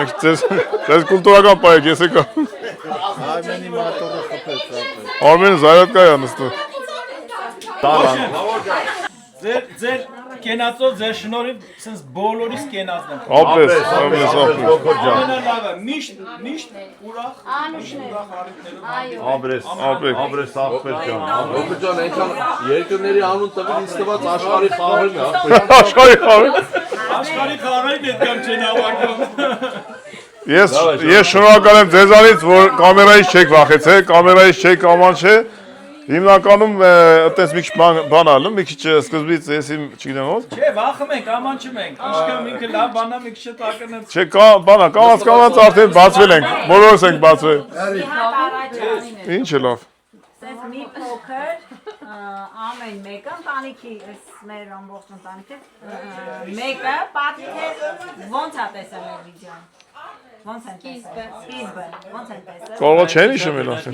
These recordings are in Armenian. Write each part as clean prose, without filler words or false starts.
Ձեզ կուլտուրական պայեք, ես եկա։ Արմենի մատորը խփեց ապել։ Արմենը զայրատկա է նստում։ Ձեր կենացով ձեր շնորհիվ sense բոլորիս կենացն եմ։ Ապես։ Ամենալավը միշտ ուրախ Աբրես ախպեր ջան։ Ողջ ջան, այնքան երկրների անուն տվել ինձ տված աշխարհի խաղերն է, ախպեր։ Աշխարհի խաղերին այդքան չեն ավարտում։ Ես շնորհակալ եմ ձեզանից, որ կամերայից չեք վախեցել, կամերայից չեք ամանչել։ Հիմնականում այտենց մի քիչ բան ալում, մի քիչ սկզբից եսի չգիտեմ ոնց։ Չէ, վախում ենք, ամանչում ենք։ Իշքամ ինքը լավ բանա մի քիչ տակնած։ Չէ, բանա, կամած արդեն բացվել ենք, բոլորս ենք բացվել։ Ինչ է լավ։ Սենց մի փոքր ամեն մեկը ընտանիքի մեր ամբողջ ընտանիքը մեկը պատմի թե ոնց է տեսել մեր վիդեոն։ Ոնց են տեսել։ Սկիզբը ոնց են տեսել։ Կարող չեն իշմել ասեմ։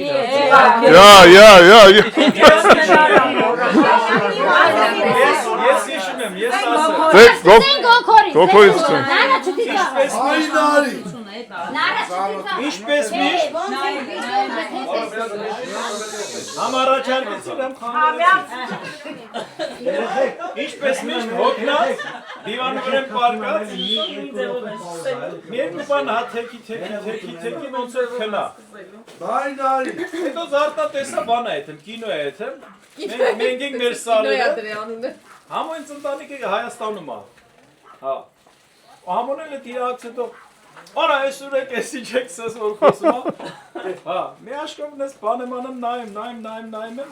Ես հիշում եմ, ես ասեմ։ Գոքորից չեմ։ Ինչպես միշտ համառաջարկեցին եմ խանութ։ Ինչպես միշտ հոգնած, դիվանի վրա պարկած, մեր բան հա թեքի ոնց է քնա։ Հետո զարտա տեսա բան է այդեմ, կինո է այդեմ։ Մենք ենք մեր սալերը։ Համոյն ընտանիքը Հայաստանում է։ Հա։ Համոնել է դիակց հետո Արա այսօր եք էսի չեք սես որ խոսում հա։ Հա, մի աշկով նես բան եմ անում նայում եմ։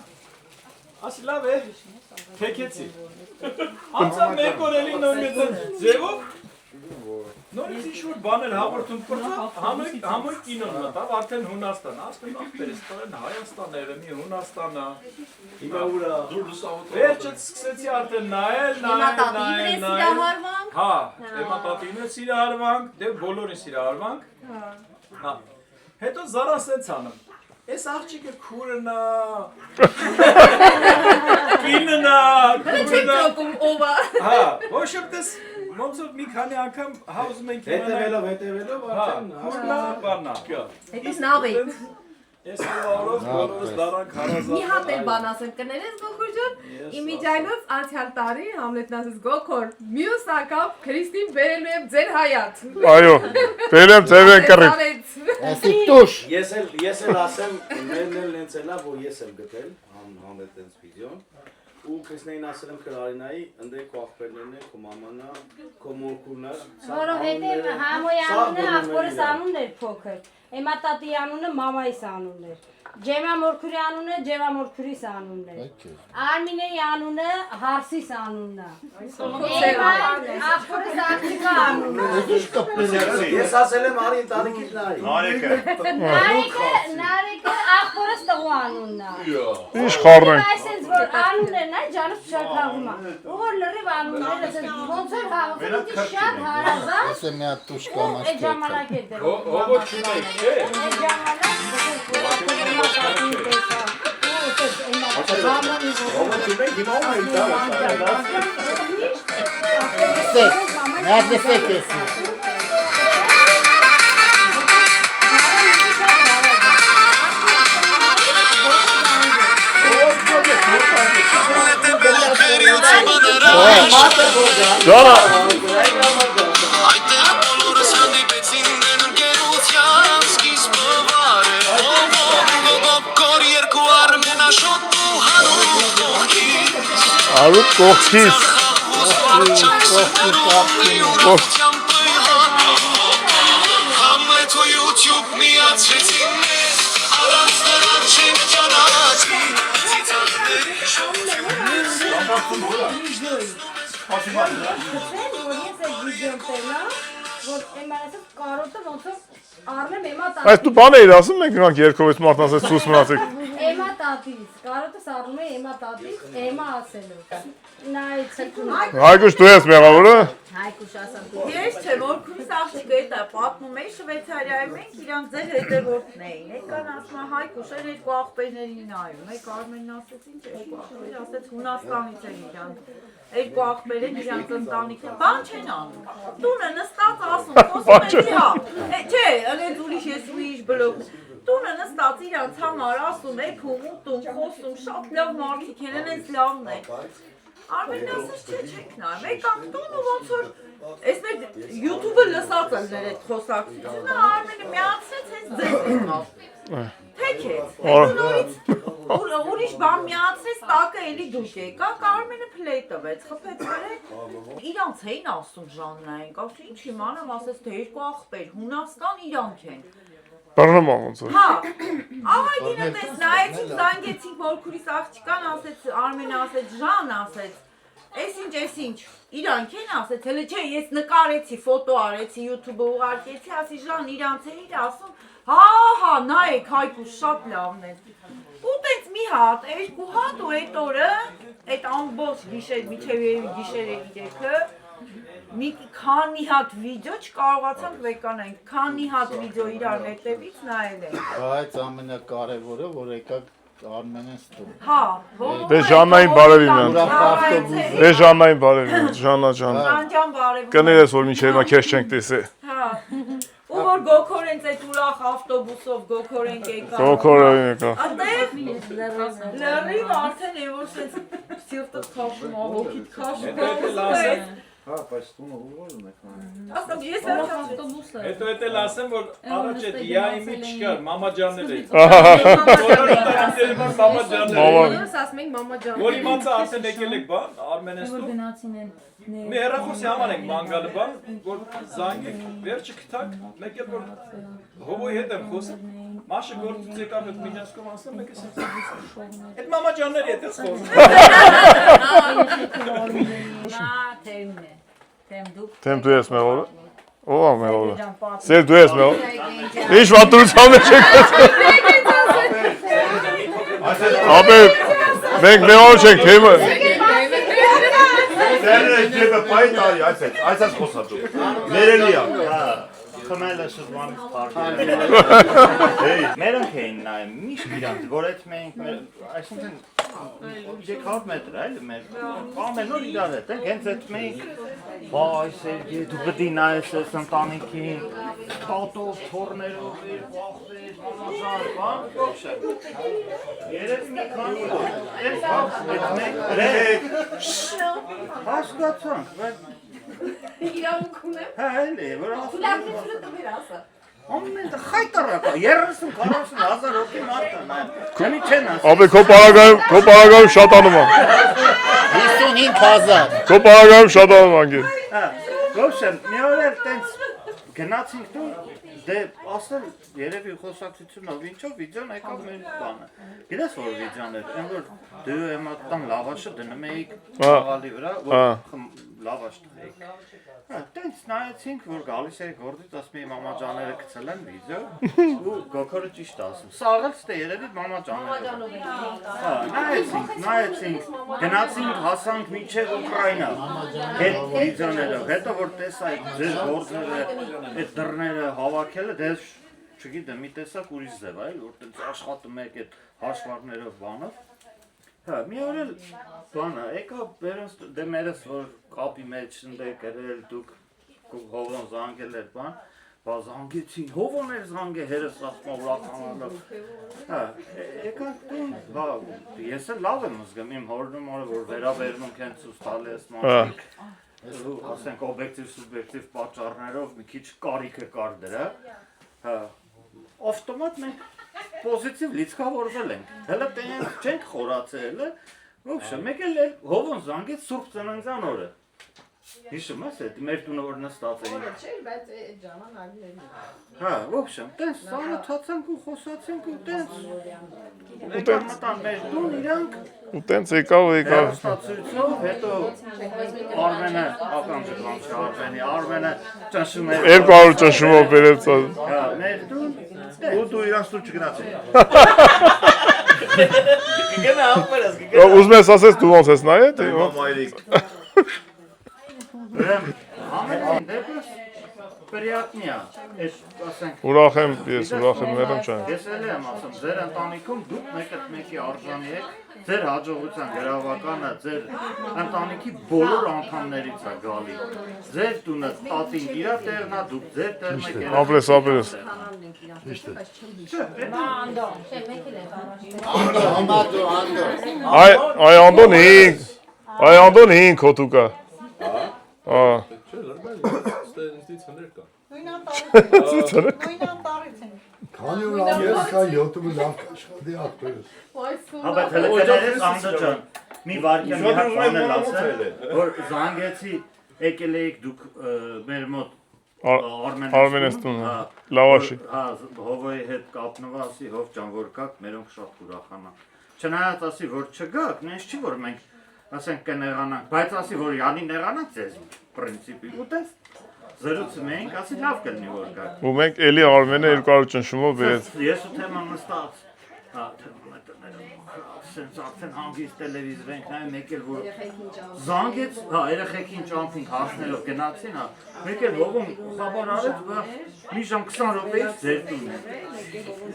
Ասի լավ է։ Թեքեցի։ Անցա մեկ օր էլի նույն ձևով նորից ինչ-որ բան էլ հաղորդում պրծա, համոյ կինոն մտավ, արդեն Հունաստան, ասկում ախպեր ես տարեն Հայաստան երեմի, Հունաստանա, հիմա ուրա, վերջըց սկսեցի արդեն նայել, հա, էմա տատին է սիրահարվանք, դե բոլորին սիրահարվանք, հետո զարան սենց անում, ես աղջիկը քուրնա, կիննա, հա, ոչմ տես, Ոնց որ մի քանի անգամ հաուզում ենք հետևելով արդեն քուրնա բանա։ Հետո նավեի։ Ես բոլորս դարան քարազան։ Մի հատ էլ բան ասեմ կներես Գոքոր ջան, իմիջայլոց անցյալ տարի Համլետն ասես Գոքոր, մյուս անգամ Քրիստին բերելու եմ ձեր հայաց։ Այո, բերեմ ձեր կռիվ։ Ասի տուշ։ Ես էլ ասեմ, մերն էլ նենց էլա, որ ես էլ գտել, Համլետ տենց վիդեոն։ Ու քեսնեին ասել եմ Քրարինայի, ընդ քո ախպերներն է, քո մամանա, քո մորքուրնա։ Որովհետև Համոյի անունը ախորս անունն էր փոքր։ Էմա տատի անունը մամայիս անունն էր։ Ջեմա մորքուրի անունը Ջևա մորքուրիս անունն էր։ Արմինեի անունը Հարսիս անունն է։ Էմա ախորս աղջիկա անունն է։ Ես ասել եմ արի ընտանիքից նայի։ Նարեկը ախորս տղու անունն է։ Ինչ խառնենք։ Այսինքն որ անուններն այն ջանս շատ հաղում է։ Ու որ լրիվ անունները ոնց որ հաղում շատ հարազատ։ Ասե մի հատ տուշ կամ Այդ ժամանակ է դեռ։ Ողոք չունեք, չէ։ Այդ ժամանակ Ողոք չունեք, հիմա ում եք դա։ Նայած նստեք եսի։ Ջանա Արուտ կողքից Այս դու բան էիր ասում մենք նրանք երկով այս մարդն ասեց ցույց մնացեք Էմա տատից, կարոտս առնում է էմա տատից, էմա ասելով։ Նայ ցկուն։ Հայկուշ դու ես մեղավորը։ Հայկուշ ասած։ Ես չէ, որ քույս աղջիկը դա պատմում է Շվեյցարիայում ենք իրանք ձեր հետևորդն էին։ Եկան ասում է Հայկուշեն երկու աղբերներին նայում։ Մեկ Արմենն ասեց ինչ երկու աղբեր, ասեց Հունաստանից են իրանք։ Երկու աղբեր են իրանք ընտանիքը, բան չեն անում։ Տունը նստած ասում, խոսում են իհա։ Չէ, այնց ուրիշ ես ուրիշ բլոկ։ Տունը նստած իրանք համար ասում է փում ուտում, խոսում, շատ լավ մարդիկ են, այնց լավն է։ Արմենն ասեց չէ, չեք նայում, եկան տուն ու ոնց որ այս մեր YouTube-ը լսած են մեր այդ խոսակցությունը, Արմենը միացրեց հենց ձեզ են ասում։ Թեքեց, հետո նորից ուրիշ բան միացրեց, տակը էլի դուք եկաք, Արմենը փլեյ տվեց, խփեց վրեք, իրանց էին ասում Ժաննային, ասում ինչ իմանամ, ասեց թե երկու աղբեր, Հունաստան իրանք են։ Բռնում ոնց որ։ Հա, ահագինը տես նայեցինք, զանգեցինք մորքուրիս աղջկան, ասեց Արմենը ասեց Ժան ասեց, էս ինչ, իրանք են ասեց, հələ չէ, ես նկարեցի, ֆոտո արեցի, YouTube-ը ուղարկեցի, ասի Ժան իրանց է իր ասում, հա, նայեք Հայկուշ շատ լավն է։ Ու տենց մի հատ, երկու հատ ու այդ օրը, այդ ամբողջ գիշեր, միջև գիշերը իրեքը, մի քանի հատ վիդեո չկարողացանք վեկանանք, քանի հատ վիդեո իրար հետևից նայել ենք։ Բայց ամենակարևորը, որ եկակ Արմենեն ստում։ Հա, Դե Ժաննային բարևի ման։ ավտոբուս։ Դե Ժաննային բարևի ման, Ժաննա ջան։ Ջան բարև։ Կներես որ մինչև հիմա քեզ չենք տեսել։ Հա։ Ու որ գոքորենց այդ ուրախ ավտոբուսով գոքորենք եկա։ Գոքորեն եկա։ Այդտեղ լրիվ արդեն է որ սենց սիրտը քաշում, հոգիդ քաշում։ Հա, բայց տունը ուղղորում եք։ Ասում ես ավտոբուսը։ Հետո էլ ասեմ որ առաջ այդ յայմի չկար, մամաջաններ էին։ Մամաջաններ։ Ես ասում ենք մամա ջան։ Որ իմանցա արդեն եկել եք բան, Արմենեստու։ Մի հեռախոսի համար ենք ման գալը բան, որ զանգեք, վերջը գտակ, մեկ էլ որ հովոյի հետ եմ խոսում, մաշը գործից եկավ այդ միջանցքում ասում, մեկ է սենց այդ մամաջանների հետ ես խոսում։ Նա թեմն է։ Թեմ դուք։ Թեմ դու ես մեղավորը։ Ո՞վ է մեղավորը։ Սեր դու ես մեղորը։ Ինչ վատրության մեջ եք։ Ապե մենք մեղավոր չենք թեմը։ Դերը ջեբը պայ տարի, այսպես խոսածու։ Ներելի է։ Խմելը շզմանից պարտել։ Մերոնք էին նայում, միշտ իրանք, որ այդ մենք, այսինքն 300 մետր այլ մեր ամեն օր իրար հետ ենք, հենց այդ մենք վայ Սերգեյ դու պետք է նայես այս ընտանիքին, տատով, թորներով, աղբեր, մամազան, բան, երեք մի քանի օր, այս մենք հասկացանք, Իրավունք ունեմ։ հա էլի, որ ասում Լավնությունը տվեր ասա։ ամեն դա խայտարակա 30-40 հազար հոգի մարդ է նայում։ Քանի չեն ասում։ Ապե քո պարագայում շատանում է։ 55000։ Քո պարագայում շատանում անգել։ Հա, ոչն, մի օր էլ տենց գնացինք դու դե ասել երևի խոսակցությունով ինչով վիդեոն եկավ մեր բանը։ Գիտես որ վիդեոն էր, այն որ դու եմատան լավաշը դնում էիք խաղալի վրա, որ լավաշ տվեիք։ Հա, տենց նայեցինք, որ գալիս էի գործից, ասում էի մամաջաները գցել են վիդեո ու գոքորը ճիշտ ասում։ Սա աղելց թե երևի մամաջաները։ Հա, նայեցինք, գնացինք հասանք մինչև Ուկրաինա։ Հետ վիդեոներով, հետո որ տեսա այդ ձեր գործները, այդ դռները հավաքելը, դե չգիտեմ, մի տեսակ ուրիշ ձև այլ, որ տենց աշխատում եք այդ հաշվարկներով բանով։ Հա, մի օր էլ բանը, եկա բերոնց դե մերս որ կապի մեջ ընդ եք գրել դուք հովոն զանգել էր բան, բա զանգեցին, հովոն էր զանգե հերս ասում ուրախանալով։ Հա, եկանք տուն, բա ես էլ լավ եմ զգում իմ հորնում օրը որ վերաբերմունք են ցույց տալի ես մարդիկ։ Ասենք օբյեկտիվ սուբյեկտիվ պատճառներով մի քիչ կարիքը կար դրա։ Հա, ավտոմատ մենք պոզիտիվ լիցքավորվել ենք, հելը տենենք չենք խորացել, ոբշը, մեկ էլ հովոն զանգեց սուրբ ծննդյան օրը, հիշում ես էդ, մեր տունը որ նստած էին։ Չէր, բայց այդ ժաման ալիներ։ Հա, ոբշը, տենց սանոթացանք ու խոսացինք ու տենց, եկան մտան մեր տուն իրանք, Ու տենց եկավ։ հեռուստացույցով, հետո Արմենը, ականջը կանչի Արմենը ճնշում էր։ 200 ճնշումով բերեց։ Հա, մեր տուն, Ու դու իրանց տուն չգնացի։ Գնա ապերս, Ուզում ես ասես դու ոնց ես նայե, թե Մայրիկ։ Ամեն դեպս պրիատնիա, ես ասենք ուրախ եմ, ես ուրախ եմ ներում չեմ։ Ես էլ եմ ասում, ձեր ընտանիքում դուք մեկի արժանի եք, ձեր հաջողության գրավականը ձեր ընտանիքի բոլոր անդամներից է գալի։ Ձեր տունը տատին իրա տեղն է, դուք ձեր տեղն եք։ Ապրես, ապրես։ Այ անդոն 5 հոտուկա։ Ահա։ Քանի որ Ամերիկա 7-ը լավ կաշխատի ապրես։ Հա բայց հələ կներես Անդո ջան, մի վարկյան մի հատ բան էլ ասել, որ զանգեցի եկել եք դուք մեր մոտ Արմենստուն, լավաշի։ Հա, հովոյի հետ կապնվա ասի հով ջան որ կաք, մերոնք շատ ուրախանա։ Չնայած ասի որ չգաք, նենց չի որ մենք ասենք կնեղանանք, բայց ասի որ յանի նեղանանք ձեզ պրինցիպի ուտես զրուցում ենք, ասի լավ կլինի որ գաք։ Ու մենք էլի Արմենը 200 ճնշումով բերեց։ Ես ու թեման նստած, հա, թեման սենց արդեն հանգիստ տելևիզոր ենք նայում, մեկ էլ որ զանգեց, հա, երեխեքին ճամփինք հարցներով գնացին, հա, մեկ էլ հողում խաբար արեց, մի ժամ 20 րոպեից ձեր տուն է։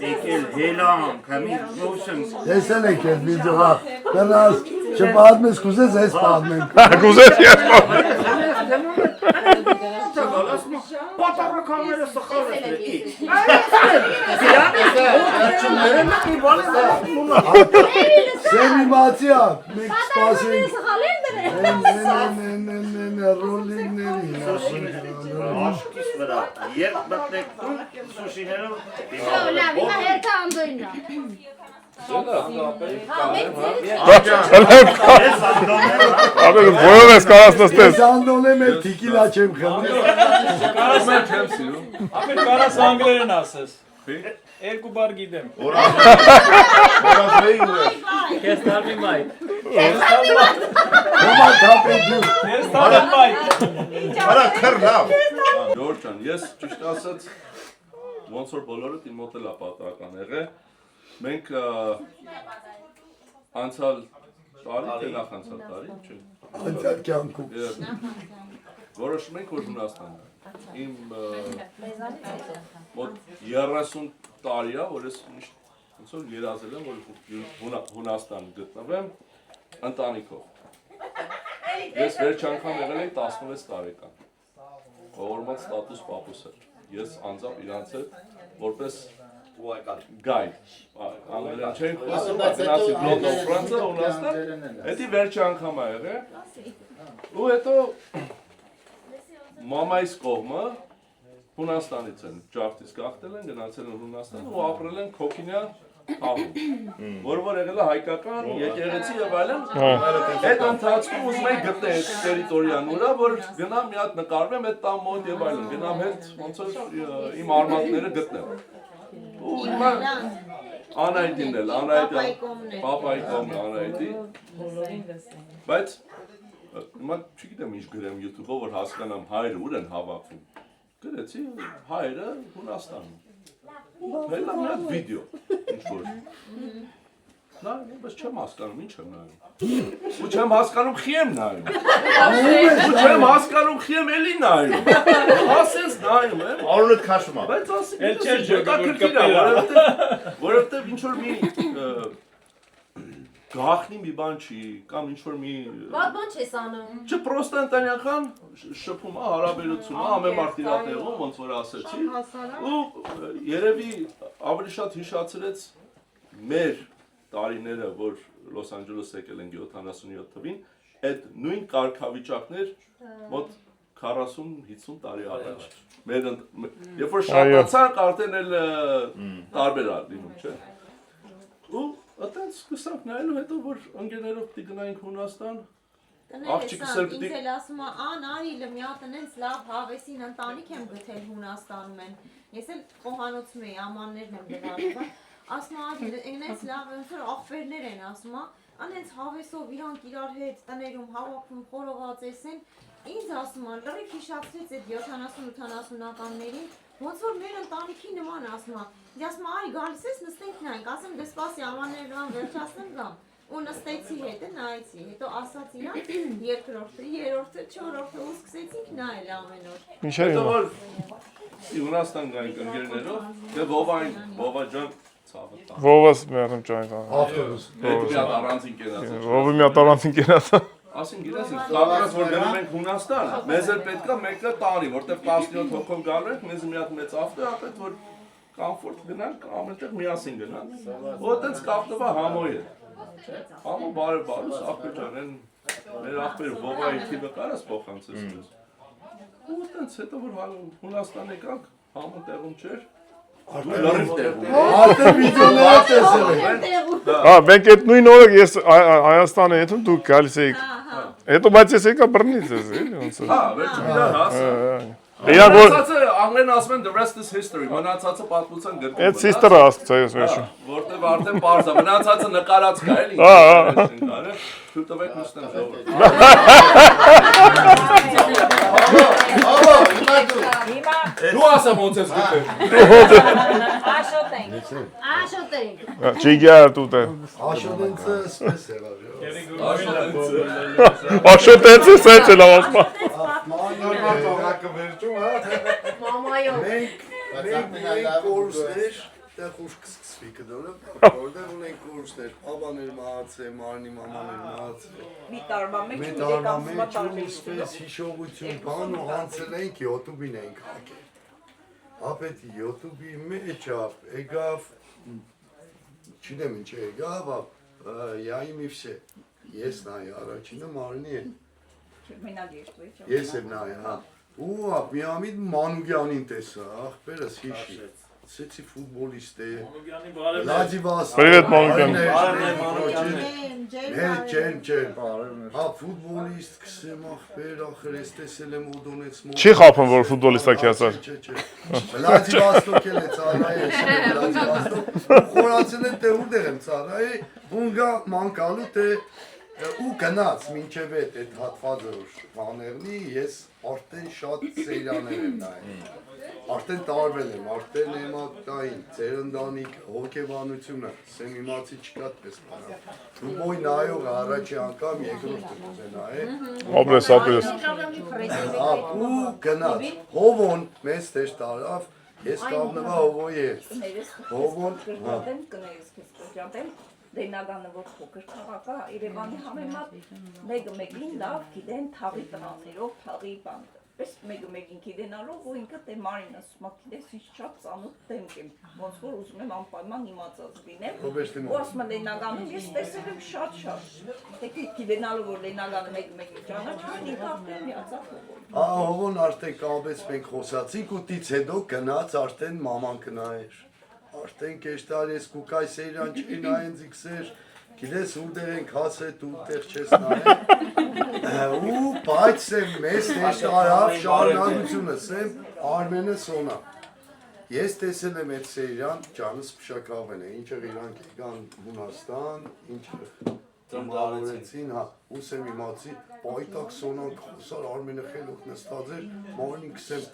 Եկել հելանք, հա, մի ոչն։ Տեսել եք այդ վիդեոը, դրանց չպատմես, կուզես ես պատմեմ։ Կուզես ես պատմեմ։ Պատառականները սխալ է։ Սենիմացիա, մենք սպասենք ռոլինգների Աշկիս վրա, երբ մտնեք տուն, սուշիներով Ապեր բոլոր ես կարաս նստես։ Ես անդոնեմ էլ թիկիլա չեմ խմել։ Ապեր կարաս անգլերեն ասես։ Երկու բար գիտեմ։ Որազեի ու ես։ Քեզ տալի մայ։ Հոմա թապեջու։ Քեզ տալի մայ։ Արա քրնավ։ Ջորջան, ես ճիշտ ասած ոնց որ բոլորդ իմ մոտ էլ է պատահական եղել։ Մենք անցյալ տարի, թե նախանցյալ տարի, չէ։ Անցյալ կյանքում։ Որոշում ենք որ Հունաստան։ Իմ մոտ 30 տարի է, որ ես ոնց որ երազել եմ, որ Հունաստան գտնվեմ ընտանիքով։ Ես վերջ անգամ եղել եմ 16 տարեկան։ Ողորմած ստատուս պապուս էր։ Ես անձամբ իրանց հետ որպես գայդ, անգլերեն չենք խոսում, գնացի Լոնդոն, Ֆրանսիա, Հունաստան, հետի վերջի անգամ ա եղել, ու հետո մամայիս կողմը Հունաստանից են, ջարդից գաղթել են, գնացել են Հունաստան ու ապրել են Քոքինյա հաղում, որ եղել է հայկական, եկեղեցի և այլն, այդ ընթացքում ուզում էի գտնել այդ տերիտորիան ուրա, որ գնամ մի հատ նկարվեմ այդ տան մոտ և այլն, գնամ հետ ոնց որ իմ արմատները գտնեմ։ Ու հիմա Անայդին էլ, պապայի կողմն Անայդի, բայց հիմա չգիտեմ ինչ գրեմ YouTube-ով, որ հասկանամ հայրը ուր են հավաքվում, գրեցի հայրը Հունաստանում, հելա մի հատ վիդեո, ինչ-որ, նայում, բայց չեմ հասկանում, ինչ եմ նայում, ու չեմ հասկանում խի եմ նայում, ու չեմ հասկանում խի եմ էլի նայում, ասենց նայում եմ, Արունդ քաշում է։ բայց ասի որովհետև ինչ-որ մի գախնի մի բան չի, կամ ինչ-որ մի Ված բան չես անում։ Չէ, պրոստը ընտանյական շփում է, հարաբերություն է, ամեն մարդ իր տեղում, ոնց որ ասեցի, ու երևի ավելի շատ հիշացրեց մեր տարիները, որ Լոս Անջելես եկել են 77 թվին, այդ նույն կարգավիճակներ մոտ 40-50 տարի առաջ։ Երբ որ շատացանք, արդեն էլ տարբեր է լինում, չէ։ Ու այդտենց սկսանք նայելու հետո, որ ընկերներով պիտի գնայինք Հունաստան, աղջիկս էլ պիտի… Ինձ էլ ասում է, Նարիլը մի հատ նենց լավ հավեսին ընտանիք եմ գտել Հունաստանում են։ Ես էլ խոհանոցում էի, ամաններն եմ գնալու, ասում է, նենց լավ ոնց որ աղբերներ են, ասում է, անենց հավեսով իրանք իրար հետ տներում հավաքում խորոված են, ինձ ասում են, լրիվ հիշացրեց այդ 70-80-ականներին, ոնց որ մեր ընտանիքի նման ասում են, ինձ ասում են, արի գալիս ես նստենք նայենք, ասեմ դե սպասի ամաներն վերջացնեմ գամ, ու նստեցի հետը նայեցի, հետո ասաց իրան երկրորդը, երրորդը, չորրորդը ու սկսեցինք նայել ամեն օր։ Ինչեր Հետո իմա։ որ Յունաստան գանք ընկերներով, դե Վովա ջան ցավը տա։ Վովս մերում ճայն։ Ավտոբուս։ Այդ մի հատ առանցին կենացած։ Վովի մի հատ առանցին կենացա։ Ասին գիտես, կանգնած որ գնում ենք Հունաստան, մեզ էլ պետքա մեկը տարի, որտեղ 17 հոգով գալու ենք, մեզ մի հատ մեծ ավտո է, ապետ որ կամֆորտ գնանք, ամենտեղ միասին գնանք։ Ու այդպես կապտվա համոյ է։ Համո բարս աղբեր ջան, են մեր աղբեր Վովայի թիվը կարաս փոխանցես մեզ։ Ու այդպես հետո որ Հունաստան եկանք, համը տեղում չէր։ Լրիվ տեղում։ Արդեն վիդեոներ տեսել եք։ Հա, մենք այդ նույն օրը ես Հայաստան եմ եթում, դուք գալիս եք։ Հետո բայց ես եկա բռնից ես, էլի ոնց է։ Հա, վերջը իրար հասա։ Իրանք որ Մնացածը անգլեն ասում են the rest is history, մնացածը պատմության գրքում։ այդ sister-ը ասացա ես վերջում։ Որտեվ արդեն པարզ է, մնացածը նկարած կա էլի։ Հա։ Թույլ տվեք նստեմ ժողովուրդ։ Դու ասեմ ոնց ես գտել։ Աշոտենք։ Չիգար տուտե։ Աշոտենցը սպես եղավ։ Աշոտենցը սենց է լավ ասма։ Մամայով։ Մենք կորուսներ, տեղ ուշ կսկսվի կդորը, որտեղ ունենք կորուսներ, աբաներ մահացե, մարնի մամաներ մահացե։ Մի տարվա մեջ Մեր տարվա մեջ ուսպես հիշողություն բան ու հանցել ենք յոտուբին ենք հակել։ Ապետ յոտուբի մեջ եկավ, չինեմ ինչ եկավ, яй մի վսե, ես նայ առաջինը մարնի է, ես եմ նայ, հա, ու միամիտ Մանուկյանին տեսա, աղբերս հիշի, սեցի ֆուտբոլիստ է, Լաջիվաստոկ, Привет, Մանուկյան։ Ջեն, հա ֆուտբոլիստ կսեմ աղբեր, ախր ես տեսել եմ ուդոնեց մոտ։ Չի խափում որ ֆուտբոլիստա քյասար։ Լաջիվաստոկ էլ է ծառայի, Լաջիվաստոկ, խորացել են թե ուտեղ եմ ծառայի, ունգա մանկալու թե ու գնաց մինչև այդ հատվածը բաներնի, ես արդեն շատ սերիաներ եմ նայել, արդեն տարվել եմ, արդեն էմատային, ծերնդանիք, հոգեբանությունը, սեմ իմացի չկա տպես բանա, դուբոյ նայող առաջի անգամ երկրորդը կուզենա է, Ապրես։ ու գնաց, հովոն մեզ տեշ տարավ, ես կավնվա հովոյ է, հովոն, Դենագանը որ փոքր քաղաք է, Երևանի համեմատ մեկը-մեկին լավ գիտեն թաղի տղաներով, թաղի բան։ Պես մեկը-մեկին գիտենալով ու ինքը դե Մարին ասում է, գիտես ինչ շատ ծանոթ դեմք եմ, ոնց որ ուզում եմ անպայման իմացած լինեմ։ Ու ասում է Դենագանը ես տեսել եմ շատ։ Դե գիտենալով որ Դենագանը մեկը-մեկին ճանաչում, ինքը արդեն միացավ հովոն։ Հովոն արդեն կապեց մենք խոսացինք ու տից հետո գնաց արդեն մաման կնայեր։ Արդեն կեշտար ես կուկայ սերյան չի նայեն ձիքսեր, գիտես ուրդեղ ենք հասետ ու տեղ չես նայեն, ու բայց սեմ մեզ նեշտարավ շարնագությունը, սեմ Արմենը սոնա, ես տեսել եմ այդ սերյան, ճանս պշակավեն է, ինչը իրանք եկան Հունաստան, ինչը ծմարեցին, ու սեմ իմացի, պայտակ սոնան խոսար Արմենը խելոք նստած էր, մարնին կսեմ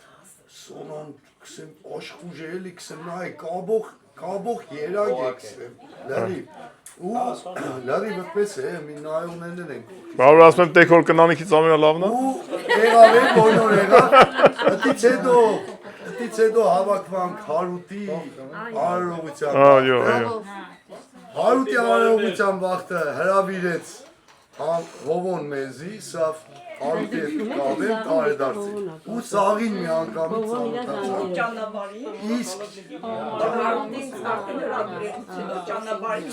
Սոնան կսեմ աշխուժ էլի կսեմ նայ կաբող երագ է կսեմ լրիվ ու լրիվ պես է մի նայողներն ենք Բավար ասում եմ տեքոր կնանիքից ամենալավն է ու եղավ է բոլոր եղավ ըտից հետո հավաքվանք Հարութի արարողության Հարութի արարողության վաղթը հրավիրեց Հովոն մեզի սավ Արութի հետ կավեմ տարեդարձի ու սաղին մի անգամից ծանոթացան Ճանաբարի իսկ Հարութին արդեն հրավիրեցին ճանաբարի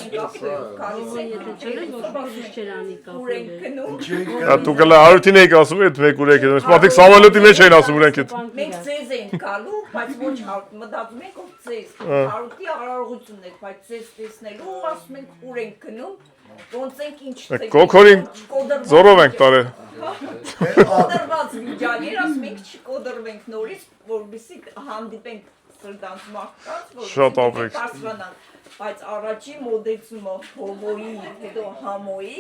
Դու գլա Արութին եք ասում այդ մեկ ուրեք է մարդիկ Սամվելոտի մեջ էին ասում ուրենք այդ Մենք ձեզ ենք գալու, բայց ոչ մտածում ենք ով ձեզ Հարութի արարողությունն եք, բայց ձեզ տեսնելու ասում ենք ուր ենք գնում ոնց ենք ինչ Կոքորին զորով ենք տարել Կոդրված վիճակեր, ասում ենք չկոդրվենք նորից, որովհետեւ հանդիպենք սրդանց մարդկանց, որ Շատ ապրեք։ բարձրանան, բայց առաջի մոդեցումը հոմոյի, հետո համոյի,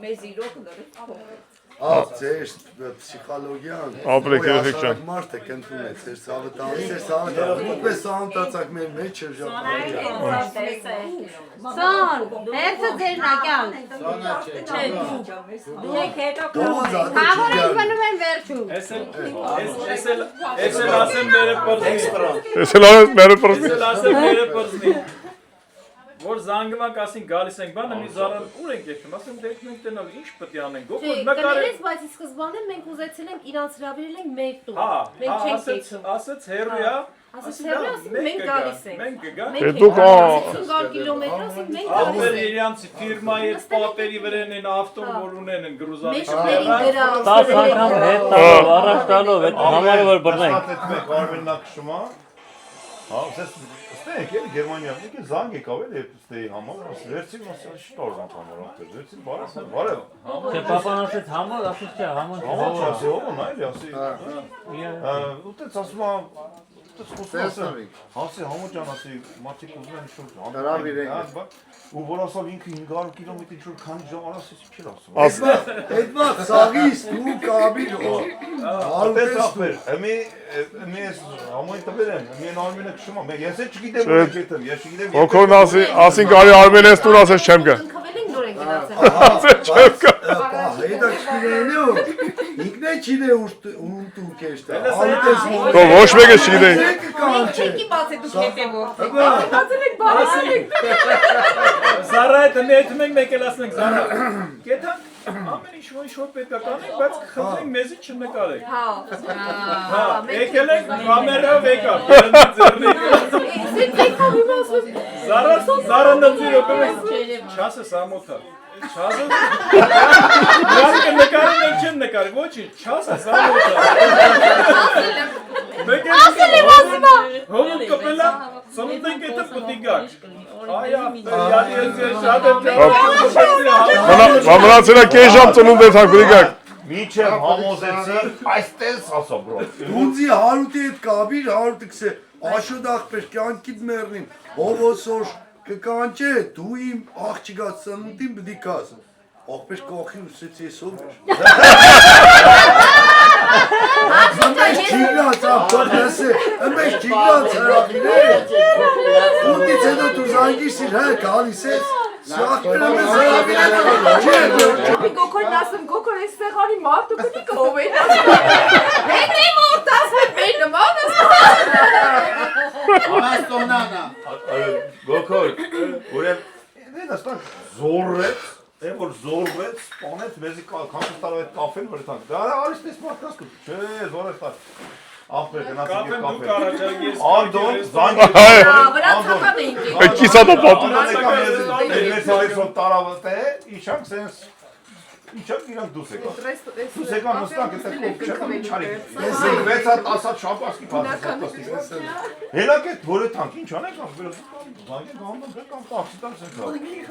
մեզ իրոք լրիվ փոխեց։ Ձեր պսիխոլոգիան Ապրեք, երեխեք ջան։ մարդը կընդունեց, ձեր ցավը տալիս, ուտպես սանտացակ մեր մեջ շրջապատի։ Սոն, հերթը ձեր նակյան։ Դուք հետո կամորը իվանում են վերջում։ Էսել ասեմ մերը պրզնի։ Էսել մերը պրզնի։ Էսել ասեմ մերը պրզնի։ Որ զանգվանք ասին գալիս ենք բանը մի զարան ուր ենք եկնում, ասեմ դեք մենք տենալ ինչ պետք է անենք, գոհ Կներես, բայց ի սկզբանե մենք ուզեցել ենք իրանց հրավիրել ենք մեր տուն։ Մենք չենք եկում։ ասեց հերույա, Ասես հերույա, ասենք մենք գալիս ենք։ մենք կգանք։ Դե դուք 50 կիլոմետր, ասենք մենք գալիս Ապեր ենք։ իրանց ֆիրմայի հետ պատերի վրան են ավտոն որ ունեն են գրուզարի։ Մեջքների դրա։ 10 անգամ հետ տալով, առաջ տալով, այդ համարը որ բռնենք։ Ասացեք Արմեննա քշումա։ Հա, ստենք էլի Գերմանիայում եկե զանգ եկավ էլի ստեի համար, վերցին ասա շտոր անգամ ապեր, վերցին բարև։ Չէ, պապան ասեց համար, ասեց չէ, համար։ Համար ասի ո՞ն այլ ասի։ Ուտեց ասում Հասի համոջան ասի մարդիկ ուզում են շուտ հրավիրենք ու որ ասավ ինքը 500 կիլոմետր շուտ քանի ժամ արասից չէր ասում Այդ մատ սաղից դու կաբիր Ալտեսապեր մի համոյն տվերեն մի նորմինը քշում եմ ես էլ չգիտեմ որ եկեմ ես չգիտեմ Հոքորն ասին կարի Արմենես տուն ասես չեմ գա Հետա չգիտեն ու ինքն է չիդե ուրում տու կեշտա Դո ոչ մեկը չգիտեի Չեկի բացե դուք հետևով Բացել եք բարասեք Զարա հետ նետում ենք մեկ էլ ասենք Զարա Կեթանք ամեն ինչ որ պետք է կանենք բայց խնդրենք մեզի չնկարեք Հա եկել ենք կամերով եկավ Զարա նծի րոպե չասես ամոթա Չասես Նրանք նկարեն են չեն նկարի ոչինչ չասես ամոթա Ասել եմ ասմա Հոմուտ կպելա սնունդ ենք էտը պտի գակ Այա յալի ես շատ եմ Մամրացելա կեի ժամ ծնունդ ես հակ բրիգակ Մինչև համոզեցի այստես ասա բրո Դուձի հարուտի հետ կաբիր հարուտը կսե աշոտ աղբեր կյանքիդ մերնին հովոսոր կկանչե դու իմ աղջիկած ծնունդին բդի կաս աղբեր կողին ուսեց ես ով էր Ամեջ չիգնաց աղբեր ամեջ չիգնաց հրավիրել Ուտից հետո դու զանգիր սիր հա կալիս ես Սաղբեր ամեզ հրավիրել Գոքորն ասում գոքոր այս սեղանի մարդու պիտի կով են ասում Հետ եմ ուրտ ասում մեր նման Անաստոնանա Գոքոր ուրեմ դեն աստանք զորրեց որ զորվեց, սպանեց, մեզի քանս տարավ այդ կաֆեն վրա տանք։ Դա արիշտ էս մարդկանց կուտ։ Չէ, զորը տար։ Ախպեր գնացինք կաֆեն։ Կաֆեն դու կարաճակ ես։ Անդոն, զանգի։ Վրա ցական էինք։ Այդ կիսատը պատում։ Մեզ հալիսով տարավը տե, իչանք սենց Իչանք իրանք դուս եկան։ Դուս եկան նստանք էտա կոպ չկան չարիք։ Ես եմ 6-10 շապասկի պատասխանատի։ Հելակ էտ որը տանք ինչ անենք ախպեր զանգենք անդոն կամ տաքսի տանք սենցա։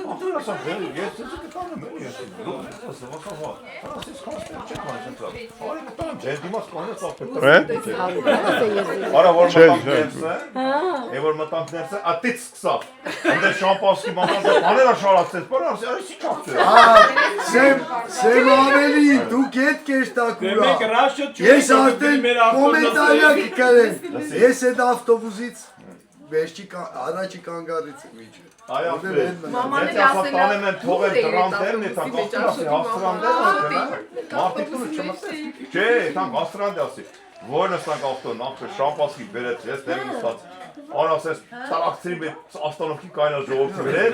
Ախպեր ասա ես ցույց կտանեմ ես։ Դու ասա վախա։ Ասես քաստեր չեք ման սենցա։ Արի կտանեմ ջեր դիմաց կանես ախպեր։ Արա որ մտանք ներսը։ Է որ մտանք ներսը ատից սկսավ։ Անդե շապասկի մանան բաներ աշարացեց։ Բան ասի արի չի չափցե։ Սեմ ավելի դուք հետ կեշտակուրա Ես արդեն կոմենտարյա կկարեն Ես այդ ավտոբուսից առաջի կանգարից միջը Այ ախպեր, ես ասա տանեմ եմ թողել տրանդերն է տանք ախպեր ասի հաստրանդերն է մարդիկ տունը չմտես Չէ, տանք հաստրանդ ասի Որ նստանք ավտոն ախպեր շամպասկի բերեց ես դեմ նստած Արասես տարակցրի մեծ ավտոնոքի կայնա ժողովրդի վեր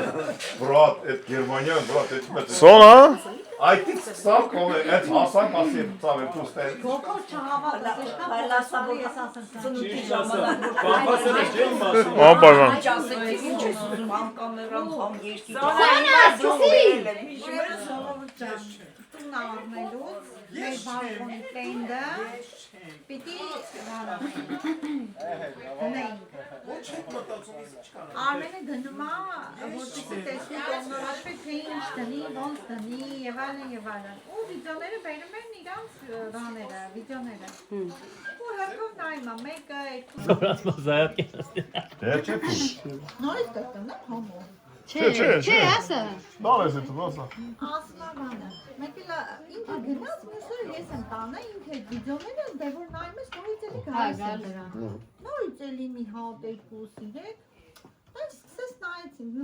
Բրատ, այդ Գերմանիան, բրատ, այդ մեծ Սոն, հա? Այդից սավ կով է, այդ հասանք ասի ծավ եմ թուստել Գոքոր չհավատա, լասավոր ես ասեմ ծնուտի ժամանակ Պամպասել է ջեմ մասում Պամպարան Ասեցի ինչ ես ուզում անկամերան խամ երկի Սոնա, Հիշում ես Սոնովը ջան տուն առնելուց մեր բալկոնի տենդը պիտի Արմենը գնում է, որպեսզի տեսնի կողմնորոշվի, թե ինչ դնի, ոնց դնի, եւ այլն եւ այլն։ Ու վիդեոները բերում են իրանց բաները, վիդեոները։ Ու հերքով նայում է, մեկը, երկու։ Սորած մազայատ կենասնի։ Նորից կտնում է հոմո։ Չէ, ասա։ Դարես է ասա։ Ասմա բանը։ Մեկը ինքը գնաց, մյուսը ես եմ տանը, ինքը վիդեոները դե որ նայում ես նորից էլի գալիս է դրան։ Նորից էլի մի հատ երկու սիրեք։ Բայց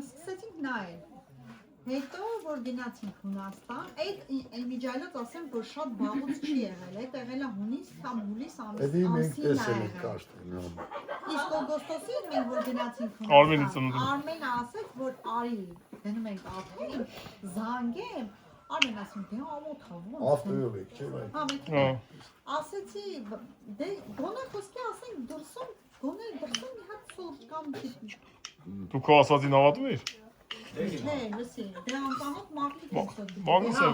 սկսեցինք նայել։ Հետո որ գնացինք Հունաստան, այդ իմիջայլոց ասեմ, որ շատ բաղուց չի եղել, այդ եղել է հունիս կամ հուլիս ամսին է եղել։ Իսկ օգոստոսին մենք որ գնացինք Հունաստան, Արմենը ասեց, որ արի, գնում ենք ապրի, զանգեմ, Արմեն ասում, դե ամոթ հավոն։ Ավտոյով եք, չէ՞ վայ։ Հա, մենք ասեցի, դե գոնե խոսքի ասենք դրսում, գոնե դրսում մի հատ սուրճ կամ չիպ։ Դու քո ասածին հավատում ես։ Չէ, լսի, դե անծանոթ մարդիկ են սոտում։ Բանս է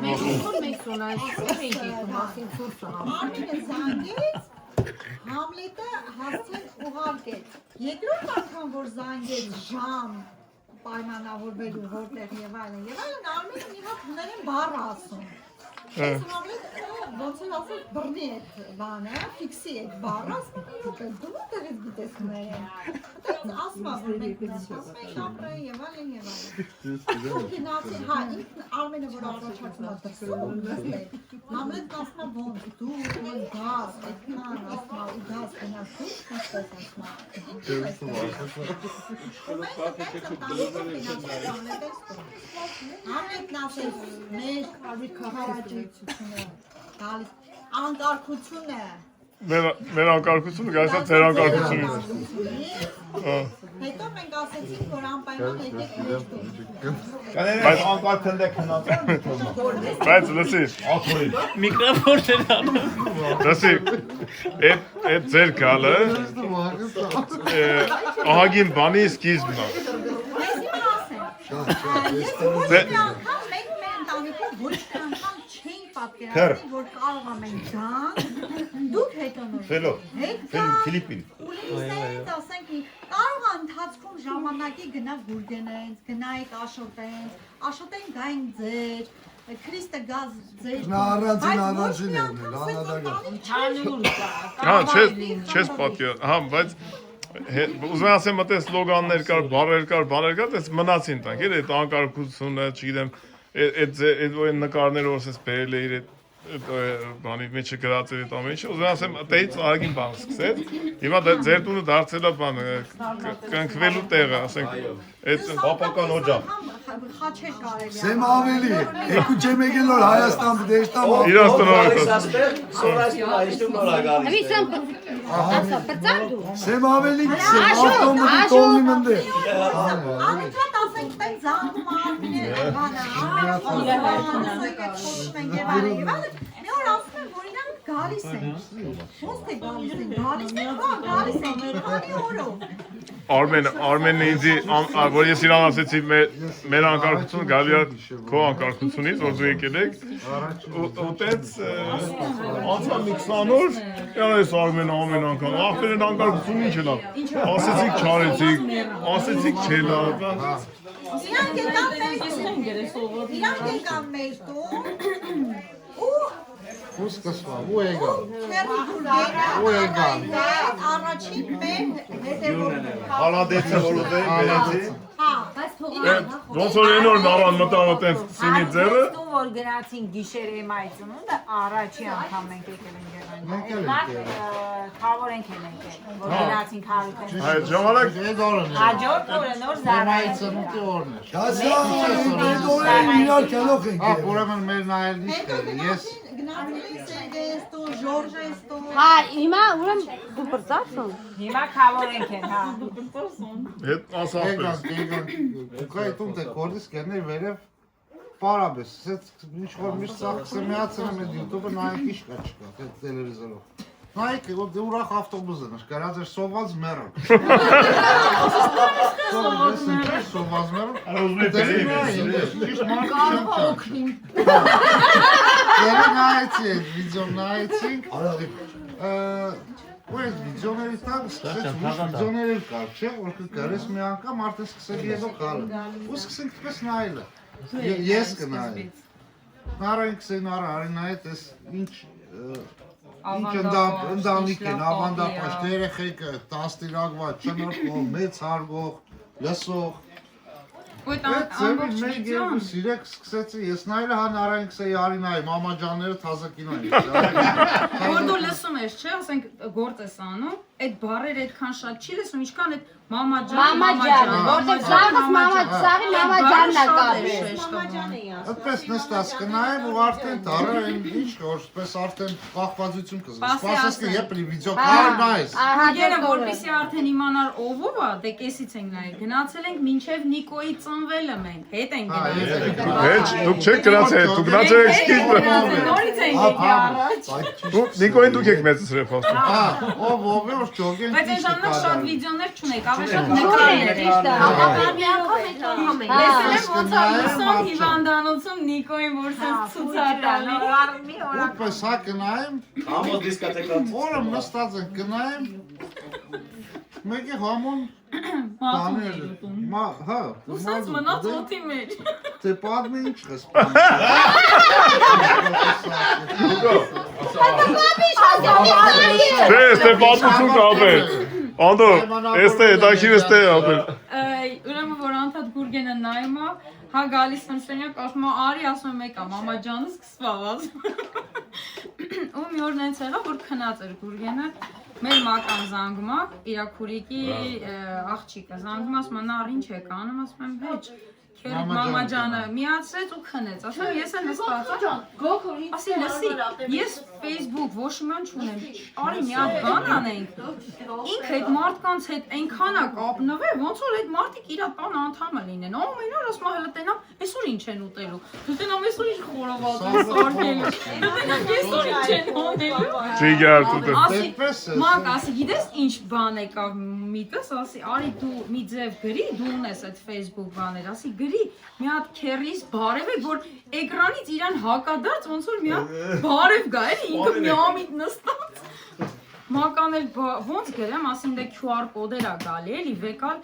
Արմենը զանգեց, Համլետը հասցեն ուղարկեց։ Երկրորդ անգամ, որ զանգեց ժամ, պայմանավորվելու որտեղ եւ այլն, Արմենը մի հատ հներեն բառ ասում։ Ես Համլետը ոնց էլ ասել բռնի այդ բանը, ֆիքսի այդ բառը, ասում եմ, դու որտեղից գիտես հներեն։ Ասում եմ, մենք ասում ապրեի եւ այլն եւ այլն։ Ու գնացի, հա, Արմենը որ առաջարկում է դրսում, Համլետն ասում է ոնց, դու գազ, այդքան ասում է, ու գազ գնաց դու, ինչպես ասում է։ Համլետն ասեց, մեր հարաճույցությունը, անկարգությունը Մեր անկարգությունը գայս է ձեր անկարգությունից։ Հետո մենք ասեցինք, որ անպայման եկեք մեր տուն։ Կաներ անկարգ ընդեք հնացան։ Բայց լսի, Միկրոֆոնն անում։ լսի, այդ ձեր գալը ահագին բանի սկիզբն է։ Պատկերացնի, որ կարող ամենք դան, դուք հետո նոր Ֆիլիպին Ուլիսներից ասենք, կարող ընթացքում ժամանակի գնա գուրգենենց, գնայիք աշոտենք գային ձեր, Քրիստը գազ ձեր Նա առանձին եղնել, անադագան Հա, չես պատկեր, հա, բայց ուզում ասեմ մտես լոգաններ կար, բարեր կար, տես մնացին տանք, այդ անկարգությունը, չգիտեմ այդ նկարները որ ասես բերել էիր այդ բանի մեջը գրած էր այդ ամեն ինչը, ուզում ասեմ այդից ահագին բան սկսեց, հիմա ձեր տունը դարձել է բան կնքվելու տեղը, ասենք այդ պապական օջախ։ խաչեր կարելի Սեմ ավելի, երկու չեմ եկել որ Հայաստան դեշտամ իրաց տնօրեն Ասա, բրծարդու։ Սեմ ավելի, սեմ ավտոմոտի տոլնի մնդե Անիքատ ասենք տեն զանգում արմիներ մի օր ասում են, որ իրանք գալիս են, ոնց թե գալիս են, մեր քանի օրով Արմենը ինձի, որ ես իրան ասեցի մեր անկարգությունը գալի է քո անկարգությունից, որ դու եկել եք, ու տենց անցա մի 20 օր, ես Արմենը ամեն անգամ, ախպերեն անկարգությունը ինչ է լավ, ասեցիք չարեցիք, ասեցիք չէ լավ, իրանք եկան մեր տուն, ու Ուսկսվա, ու եկան Ու եկան Առաջին մեր հետևում Հալադեցը որ ուտեի, բերեցի ոնց որ են որ նարան մտավ տենց սինի ձերը, Ստում որ գնացին գիշեր էմայի ծնունդը առաջի անգամ մենք եկել ենք եղան Խավոր ենք եկել, որ գնացինք հարութեն այդ ժամանակ Հաջորդ օրը նոր զարայի ծնունդի օրն էր Հասա, օրը իրար կյանող ենք Ահ, ուրեմն մեր նայել ինչ ես Գնացին Սերգեյ ստում, Ժորժե ստում Հա, հիմա ուրեմ դու բրծարդու։ Հիմա խավոր ենք են, հա հետ ասախպես, Կայ տուն թե կորդիս կերներ վերև պարաբես, ինչ որ միշտ սաղկսը միացել եմ էդ յութուբը նայեք իշ կա չկա, այդ տելևիզորով Նայեք, դե ուրախ ավտոբուզն էր, կարած էր սոված մերը Սոված մերը ուզում է բերի, Ճիշտ մարդը չեմ Նայեցինք, վիդեո նայեցինք։ Ու այս վիդեոների տակ սկսեց ուրիշ վիդեոներ կար, չէ, որ կգարես մի անգամ արդեն սկսելի հետո գալը։ Ու սկսենք դպես նայելը։ Ես կնայի։ Նարային կսեն Արինայի տես ինչ ընտանիք են, ավանդապաշտ, երեխեքը, տաստիրակված, չնորքով, մեծ հարգող, լսող։ Այդ ձևի մեկ երկու սիրեք սկսեցի, ես նայելը հա Նարային կսեի Արինայի, մամա ջանները թազակին այն։ Որ դու լսում ես, չէ, ասենք գործ ես անում, այդ բառերը այդքան շատ չի լսում, ինչքան այդ մամա ջան, որտեղ սաղս սաղի մամա ջանն է կապի։ Այդպես նստած կնայեմ ու արդեն դարը ինչ որ պես արդեն կախվածություն կզգաս։ Սպասես կը եփլի վիդեո կար նայես։ Ահագերը որպեսի արդեն իմանար ով ով է, դե կեսից ենք նայել։ Գնացել ենք մինչև Նիկոյի ծնվելը մենք, հետ ենք գնացել։ Հետ, դուք չեք գնացել, դուք գնացել եք սկիզբը։ Նորից ենք եկի առաջ։ Նիկոյին դուք եք մեծացրել փաստը։ Ով որ ճոգեն։ Բայց այն ժամանակ շատ վիդեոներ չունեք, ավելի շատ նկարներ։ Ոնց է լսում հիվանդանոցում Նիկոյին որ սենց ցույց է տալի։ Ուպես հա կնայեմ։ Ամոթ դիսկոտեկա։ Որը նստած ենք կնայեմ։ Մեկի համոն բաներ։ Հա։ Ուսած մնաց օդի մեջ։ Դե պատմի ինչ ես։ Չէ, ստե պատմություն կապել։ Անդո, էստե, դակիր էստե ապել։ Ուրեմն որ անդադ Գուրգենը նայում է, հա գալիս սենյակ ասում է արի ասում է մեկա մամա ջանը սկսված։ Ու մի օր նենց եղավ որ քնած էր Գուրգենը, մեր մական զանգում է, իր քուրիկի աղջիկը զանգում ասում է նա ինչ եք անում, ասում եմ հեչ։ Մամա ջանը միացրեց ու քնեց, ասում ես եմ նստած, ասի լսի, ես Facebook ոչման չունեմ, արի մի հատ բան անենք, ինքը այդ մարդկանց հետ այնքան է կապնվել, ոնց որ այդ մարդիկ իր տան անդամը լինեն, ամեն օր ասում հələ տենամ, այսօր ինչ են ուտելու, տենամ այսօր ինչ խորոված են սարքելու, տենամ այսօր ինչ են անելու, Մակ ասի գիտես ինչ բան եկավ միտս, ասի արի դու մի ձև գրի, դու ունես այդ Facebook բաներ, ասի գրի մի հատ քերիս բարև է, որ էկրանից իրան հակադարձ ոնց որ մի հատ բարև գա, էլի ինքը միամիտ նստած։ Մական էլ ոնց գրեմ, ասին դե QR կոդեր է գալի, էլի վեկալ,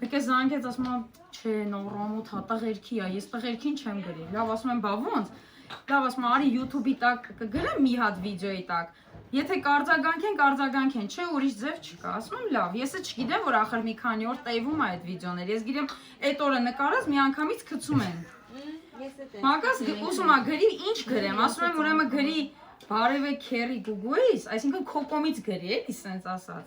եկե զանգեց, ասում եմ, չէ, նորամոտ հա տղերքի է, ես տղերքին չեմ գրի, լավ ասում եմ, բա ոնց, լավ ասում եմ, արի YouTube-ի տակ կգրեմ մի հատ վիդեոյի տակ, եթե կարձագանք են, չէ, ուրիշ ձև չկա, ասում եմ, լավ, եսը չգիտեմ, որ ախր մի քանի օր տևում է այդ վիդեոներ, ես գիտեմ, այդ օրը նկարած մի անգամից գցում են։ Մակաս ուզում է գրի, ինչ գրեմ, ասում եմ, ուրեմն գրի բարև է քերի գուգույս, այսինքն քո կողմից գրի, էլի սենց ասած։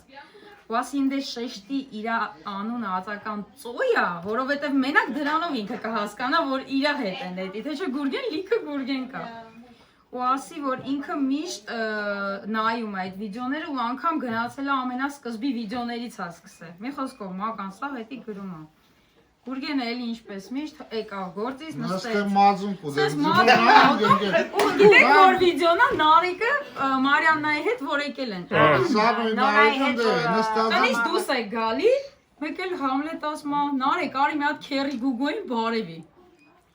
Ու ասին դե շեշտի իր անունը ածական ծոյ է, որովհետև մենակ դրանով ինքը կհասկանա, որ իր հետ են դետի, թե չէ Գուրգեն լիքը Գուրգեն կա։ Ու ասի, որ ինքը միշտ նայում է այդ վիդեոները ու անգամ գնացել է ամենասկզբի վիդեոներից է սկսել։ Մի խոսքով մական սա հետի գրում է։ Գուրգենը էլի ինչպես միշտ եկավ գործից նստեց։ Նստել մազում կուդեմ։ Ու գիտեք որ վիդեոնա Նարիկը Մարիաննայի հետ որ եկել են։ Նարայի հետ նստած։ Տնից դուս եք գալի, մեկ էլ Համլետ ասում է Նարեկ արի մի հատ քերի գուգոյին բարևի։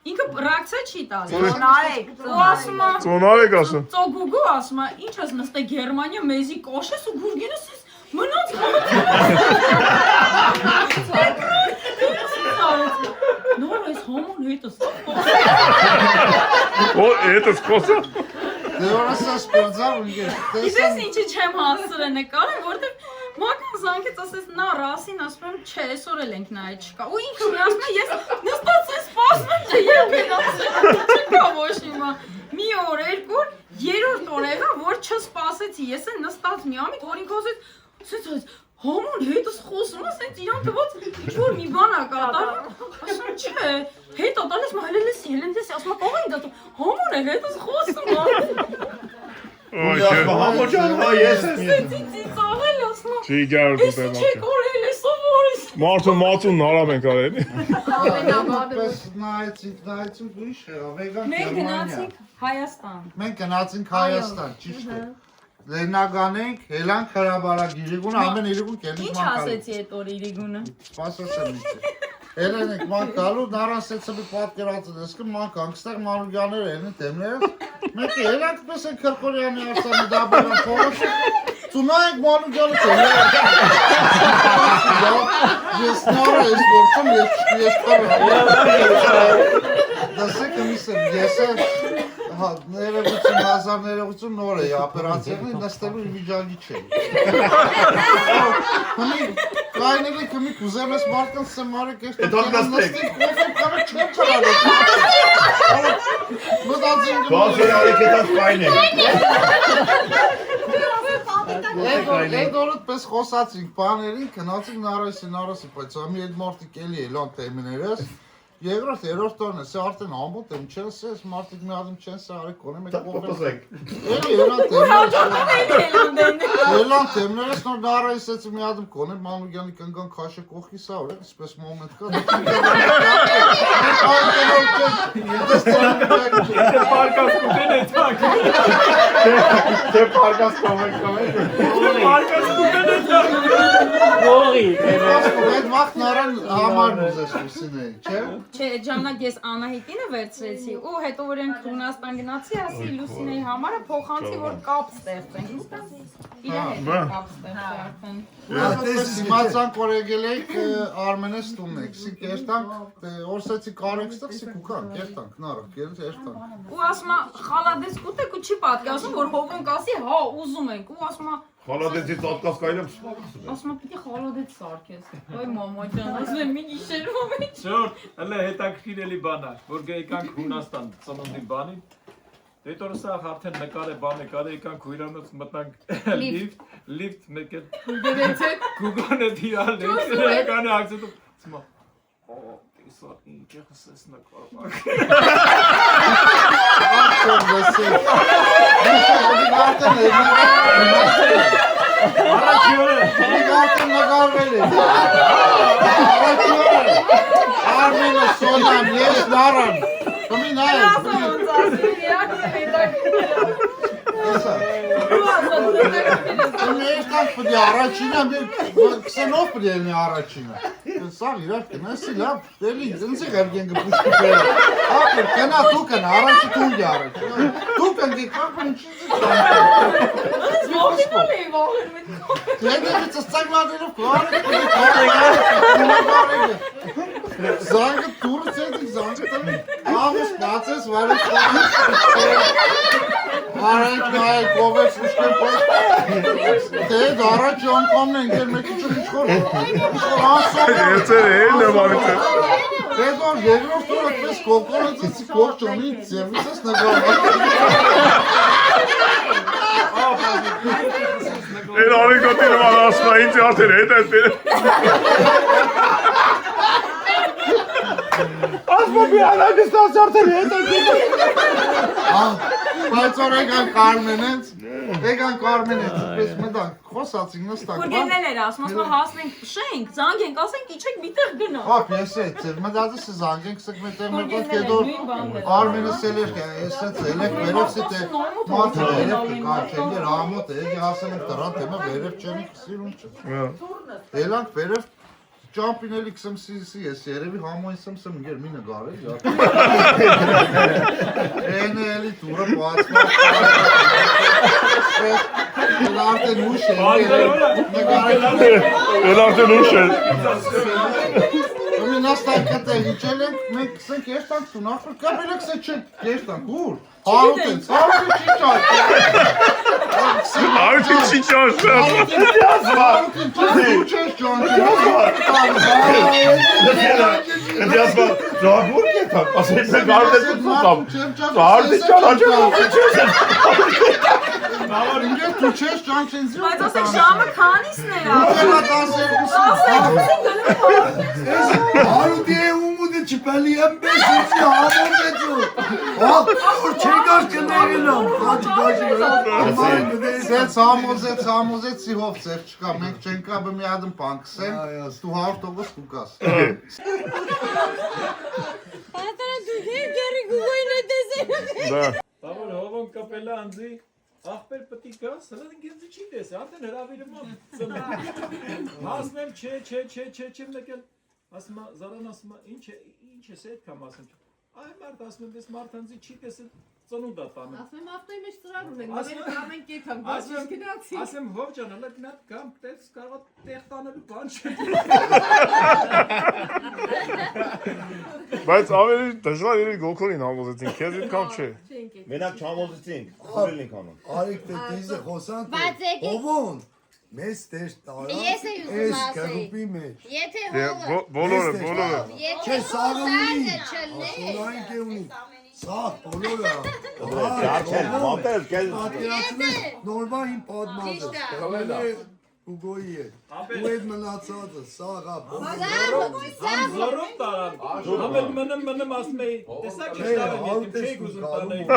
Ինքը ռեակցիա չի տալի։ Ծոնարեք, ու ասում է Ծոնարեք ասում։ Ծոգուգու ասում է ինչ ես նստե Գերմանիա մեզի կոշես ու Գուրգենը մնաց նոր այս հոմոն հետս Օ, հետս խոսա։ Դե որ ասա սպորտզալ ունգեր։ Գիտես ինչի չեմ հասցրել նկարը, որտեղ մական զանգեց ասես նա Ռասին ասում եմ չէ, այսօր էլ ենք նայ չկա։ Ու ինքը մի ասում է ես նստած եմ սպասում եմ չէ, երբ գնացել չկա ոչ հիմա։ Մի օր, երկու օր, երրորդ օր եղա, որ չսպասեցի, ես եմ նստած միամիտ, որ ինքը ասեց սենց Հոմոն հետս խոսում է, սենց իրան թվաց ինչ-որ մի բան է կատարում, ասում չէ, հետ ատալես մա հելել ես, ասում է կող էին դատում, հոմոն է հետս խոսում է։ Համո ջան, հա ես եմ։ Սենց ծիծաղել ասում է, չի գար ես ինչ եք օրել ես ովորիս։ Մարդու մածուն հարավ ենք արել։ Պես նայեցինք ուրիշ եղավ, եկանք Մենք Գերմանիա։ գնացինք Հայաստան։ Մենք գնացինք Հայաստան, ճիշտ է։ Լենագանենք, հելանք հրաբարակ իրիգուն, ամեն իրիգուն կենիկ Ինչ մանկալ։ ասեցի էտ օր իրիգունը։ Սպասես եմ ինչ է։ Էլեն եք ման գալու, նարասեցը մի պատկերացն ես կը ման կանգստեղ Մանուկյաններ են դեմներս։ Մենք էլենք պես են Քրկորյանի Արսանի դաբերան փողոց։ Ծունայք Մանուկյանը ես նորը ես որտում ես կար։ Դասեք միսեմ ես հա ներողություն նոր է օպերացիան նստելու վիճակի չէ։ Քանի կայնելի քմի կուզեմ ես մարդկանց սմարը կեշտ։ Դա նստեք։ Կոֆե կարը չեմ կարալ։ Մտածում եմ։ Բացի արեկետած կայն է։ Այդ օրդ պես խոսացինք բաներին, քնացինք նարասի, բայց ամի այդ մարդիկ էլի էլան թեմաներս։ Երկրորդ, երրորդ տոնը, սա արդեն ամոթ եմ, չեն սես, մարդիկ մի ադմ չեն սա արեք կոնեմ եք կողեմ։ Էլան թեմներս նոր նարայսեցի մի ադմ կոնեմ, Մանուկյանի կնգան քաշը կողքի սա օրեք, սպես մոմենտ կա։ Պարկաս կուտեն է թակ։ Թե պարկաս կոմենք։ Պարկաս կուտեն է թակ։ Գողի։ Այդ վաղ նարան համարն ուզես ուսին է, չէ։ Չէ, այդ ժամանակ ես Անահիտինը վերցրեցի ու հետո որ ենք Հունաստան գնացի, ասի Լուսինեի համարը փոխանցի, որ կապ ստեղծենք։ Իր հետ կապ ստեղծի արդեն։ Իմացանք որ եկել եք Արմենես տունն եք, սի կերտանք, օրսեցի կարեք ստեղ, սի կուքան, կերտանք, նարակ, երտանք։ Ու ասում է խալադես կուտեք ու չի պատկասում, որ հողոնք ասի, հա, ուզում ենք, ու ասում է Խալադեցի ծածկած կայրեմ։ ասում է պիտի խալադեց սարքես։ Ոյ մամա ջան, ասում եմ մի գիշերում եմ։ Շուտ, հələ հետաքրքիրելի բան է, որ եկանք Հունաստան ծննդի բանին։ Դե տորը սա արդեն նկար է, բան է, կարե եկանք հույրանոց մտանք լիֆտ մեկ էլ Դերեցեք Գուգոն է դիալ կանը ակցետում։ Ասում է Սա ինչ ես նկարվակ։ Արմենը սոնան, ես նարան, կմի նայր, Էստանք պդի առաջինը, կսենով պդի էլնի առաջինը Սաղ իրար կնասի լավ, դելի ձնձի գերգեն գպուշկի պերա Ապեր, կնա դու կնա, առաջի թունգի առաջի Դու կնգի կապն ինչիզի ճանք Ողինալ էի վաղեր Դեդի ծստակ մատերով կվարեք Զանգը տուրը ծեզիկ, զանգը տանի Աղուս բացես, վարես Արենք նայեք, կովեց ուշկեն պոյս Դեդ առաջի անկամն են գել մեկի չոր իշխոր անսով Եծեր էլ նվարիտ է Դեդ որ երկրորդ տուրը պես կողքորը ծծի կողք ճոնի ծևից ես նգավ Էլ արիկոտի նման ասմա ինձ արդեն հետ այդ բերը Ասմա մի արագս տաս արդեն հետ այդ Բայց որ եկան Կարմենենց, պես մտանք, խոսացինք նստանք Որ գելնել էր ասում, ասում հասնենք շենք, զանգենք, ասենք իչեք միտեղ գնա Հապ, ես է, ծեր մտածես է զանգենք սեք մետեղ մետեղ կեդոր Արմենս էլ էր, ես է ծելեք վերևսի թե մատը վերև կկարչենք էր ամոտ է, եգի հասել ենք տրան թեմը վերև չենի կսիրուն չէ Էլանք վերև Ճամպին էլի կսեմ սի ես երևի համոյն սեմ գեր մի նգարել Են էլի տուրը պացմա Էլ արդեն ուշ է Էլ արդեն ուշ է Մի նաստան կտել իջել ենք, մենք կսենք երտանք տուն, ախր կապել եք սե չենք երտանք, ուր? Հարուտ չի ճաշ Հարուտին չի ճաշ Հարուտին դու չես Դե ասմա, զագուր կետակ, ասենց է գարդ է ծուտամ Հարդի ճանաչել Ինգեր դու չես ճանչենզի Բայց ասեք ժամը քանիսն է Հարուտի է ումուդը չպելի եմ բեսիցի համոտ է ծու որ չեկար կներիլամ Սեց համոզեց սիհով ծեր չկա, մենք չենք կաբը մի ադմ պանքսեն, դու 100% կուկաս Պատրը դու հեր գերի գուգոյն է տեսել Տավոր հողոն կապելա անձի Աղբեր պտի գաս, հլան ինգենձի չի դես, արդեն հրավիրում ծնեմ Հասնեմ չեմ եկել ասում է Զարան ասում է ինչ ես այդ կամ ասում։ Այ մարդ ասում եմ, ես մարդանցի չի տեսել ծնունդ է տանում։ Ասում եմ ավտոյի մեջ ծրար ունենք, նվեր ամեն կեթան, բայց ես գնացի։ Ասեմ հով ջան, հələ մի հատ կամ տես կարող տեղ տանելու բան չէ։ Բայց ավելի դժվար իրի գոքորին համոզեցին, քեզ այդքան չէ։ Մենակ չհամոզեցինք, ուզել ենք անում։ Արիք դե դիզը խոսանք, ովոն, մեզ տեր տարա, ես կրուպի մեջ։ Եթե Բոլորը։ Չէ, սաղը ունի, ասոնային կե ունի, սաղ, բոլորը։ Պատերացում ես նորմա իմ պատմազը, Ուգոյի է, ու էդ մնացածը, սաղա, Զորում տարան, ամեն մնեմ ասում էի, տեսակ ինչ տարան, ետիմ չեիք ուզում տանեիք։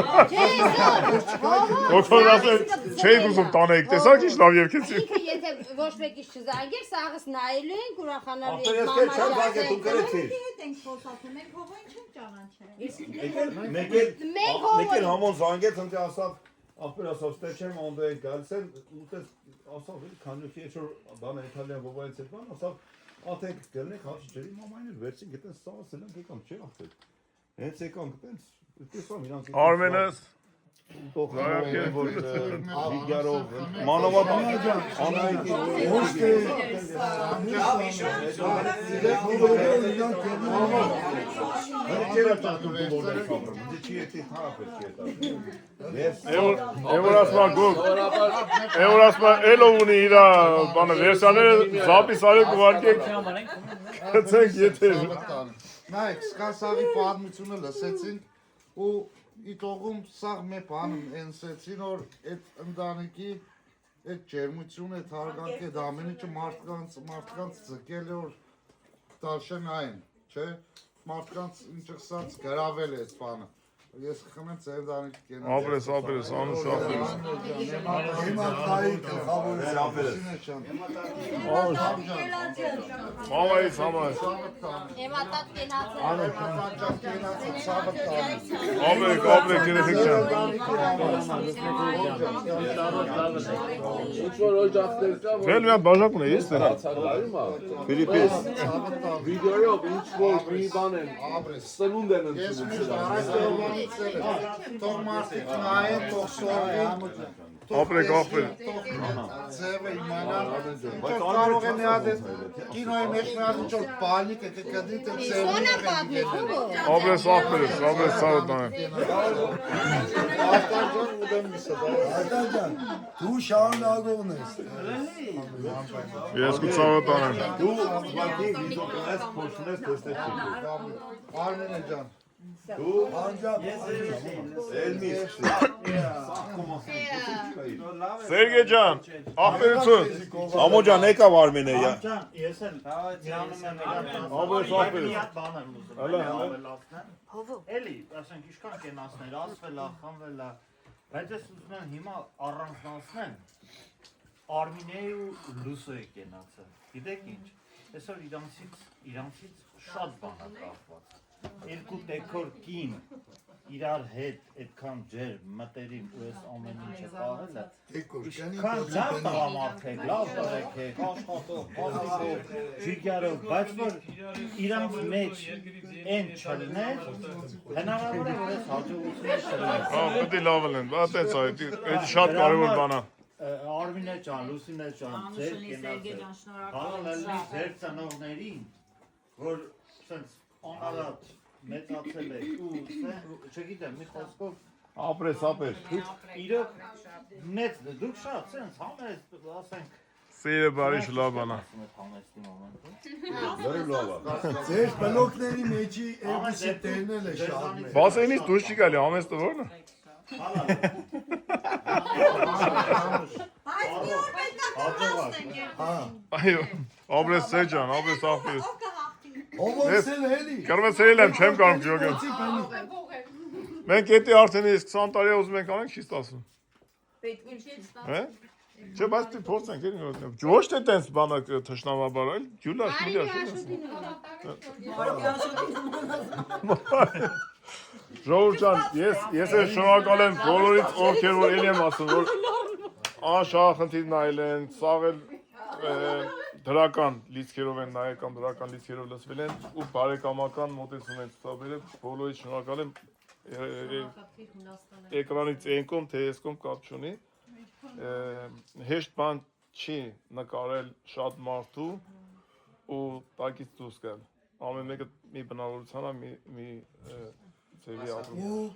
Գոքորն ասել, չէիք ուզում տանեիք, տեսակ ինչ լավ երկեցի։ Ինքը եթե ոչ մեկից չզանգեր, սաղս նայելու ենք, ուրախանալու Ախտեր ես քեզ չեմ զանգել, դու գրեցիր։ Ենք խոսացում, մենք հողը ինչ ենք ճանաչել։ Մեկ էլ համոն զանգեց, ընդ ասավ, ախպեր ասավ, ստե չեմ անդու ենք գալիս են, ուտես ասավ, քանյութի էշոր բան Իտալիան բոբայից էր բան, ասավ, աթենք գլնեք հաչի ջրի մամային էր, վերցին գտեն սաղս էլանք եկամ, չէ ախտեր։ Հենց եկամ գտեն, տեսամ իրանք Արմենս Վիգարով, մանավատ Անահիտի ոչ թե Եվրասմա էլով ունի իրա բանը վերսաները զապի սարեք ուղարկեք կծենք եթեր։ Նայք, սկասաղի պատմությունը լսեցինք ու իտողում սաղ մի բանում ենսեցին, որ այդ ընտանիքի այդ ջերմությունը, այդ հարգանքը, այդ ամեն ինչը մարդկանց ձգել է, որ տաշեն այն, չէ, մարդկանց ինչ ըսած գրավել է այդ բանը, ես խմեմ ձեր ընտանիքի կենալ։ Ապրես, անուշ ապրես։ Հիմա տայի գլխավորը Մամայից համայց։ Էմատատ կենացել։ Ապրեք երեխեք չան։ Ինչ-որ օջախներ կա, որ Վել մի հատ բաժակ ունե, ես տեղ։ Ֆիլիպինս վիդեոյով ինչ-որ մի բան են, սնունդ են ընդունում։ Թող մարդիկ նայեն, թող սովին, Ապրեք, ապրեք։ ձևը իմանան, թող կարող է մի հատ կինոյի մեջ մի հատ ինչ-որ բալիկ է կգդի, թե Սոնա պատմեք, Ապրես, ցավը տանեմ։ Արտաջան ուդեմ միսը, Արտաջան, դու շարունակողն ես։ Ես կու ցավը տանեմ։ Դու ուղղակի վիդեո կնես, փոշնես, տեսնես չի։ Արմենե ջան։ Դու Անջապ Էլմիս։ Սերգե ջան, ախպերություն։ Ամո ջան, եկավ Արմենը։ Ես էլ միանում եմ Ապրես, ապրես։ Էլի, ասենք ինչքան կենացներ, ասվել է, խմվել է, բայց ես ուզում եմ հիմա առանձնացնեմ Արմինեի ու Լուսոյի կենացը։ Գիտեք ինչ, այսօր իրանցից շատ բան է կախված։ Երկու տեքոր կին իրար հետ այդքան ջեր մտերիմ ու այս ամեն ինչը պահել է։ Ինչքան լավ տղամարդեք, լավ տղեկ, աշխատող, պասիկով, ժիգարով, բայց որ իրանց մեջ են չլներ, հնարավոր է որ այս հաջողությունը չլներ։ Պետք է լավ լինեն, բացեց այդ շատ կարևոր բան է։ Արմինե ջան, Լուսինե ջան, ձեր կենացը, հանալելի ձեր ծնողներին, որ սենց անարատ մեծացել եք ու չգիտեմ, մի խոսքով Ապրես։ իրոք մեծ դուք շատ սենց համեստ, ասենք Սիրը բարի լավ բան է։ Լրիվ լավ է։ Ձեր բլոկների մեջի էվիսի տերնել է շատ մեծ։ Բասենից դուրս չի գալի, ամենստը ո՞րն է։ Այո, ապրես Սեր ջան, ապրես ախպերս։ Ովոսել էլի։ Կրվեցել եմ, չեմ կարող գյոգեմ։ Մենք էտի արդեն ես 20 տարի ուզում ենք անենք, չի ստասում։ Հե? Չէ, բայց դի փորձենք, ոչ թե տենց բանը թշնամաբար, այլ ջուլաշ միլաշ։ Ժողովուրդ ջան, ես էլ շնորհակալ եմ բոլորից, ովքեր որ էլի եմ ասում, որ անշահախնդիր նայել են, սաղ էլ դրական լիցքերով են նայել կամ դրական լիցքերով լսվել են ու բարեկամական մոտեցում են ցուցաբերել, բոլորից շնորհակալ եմ էկրանից այն կողմ թե այս կողմ կապ չունի, հեշտ բան չի նկարել շատ մարդու ու տակից դուրս գալ, ամեն մեկը մի բնավորության է, մի ձևի ապրում,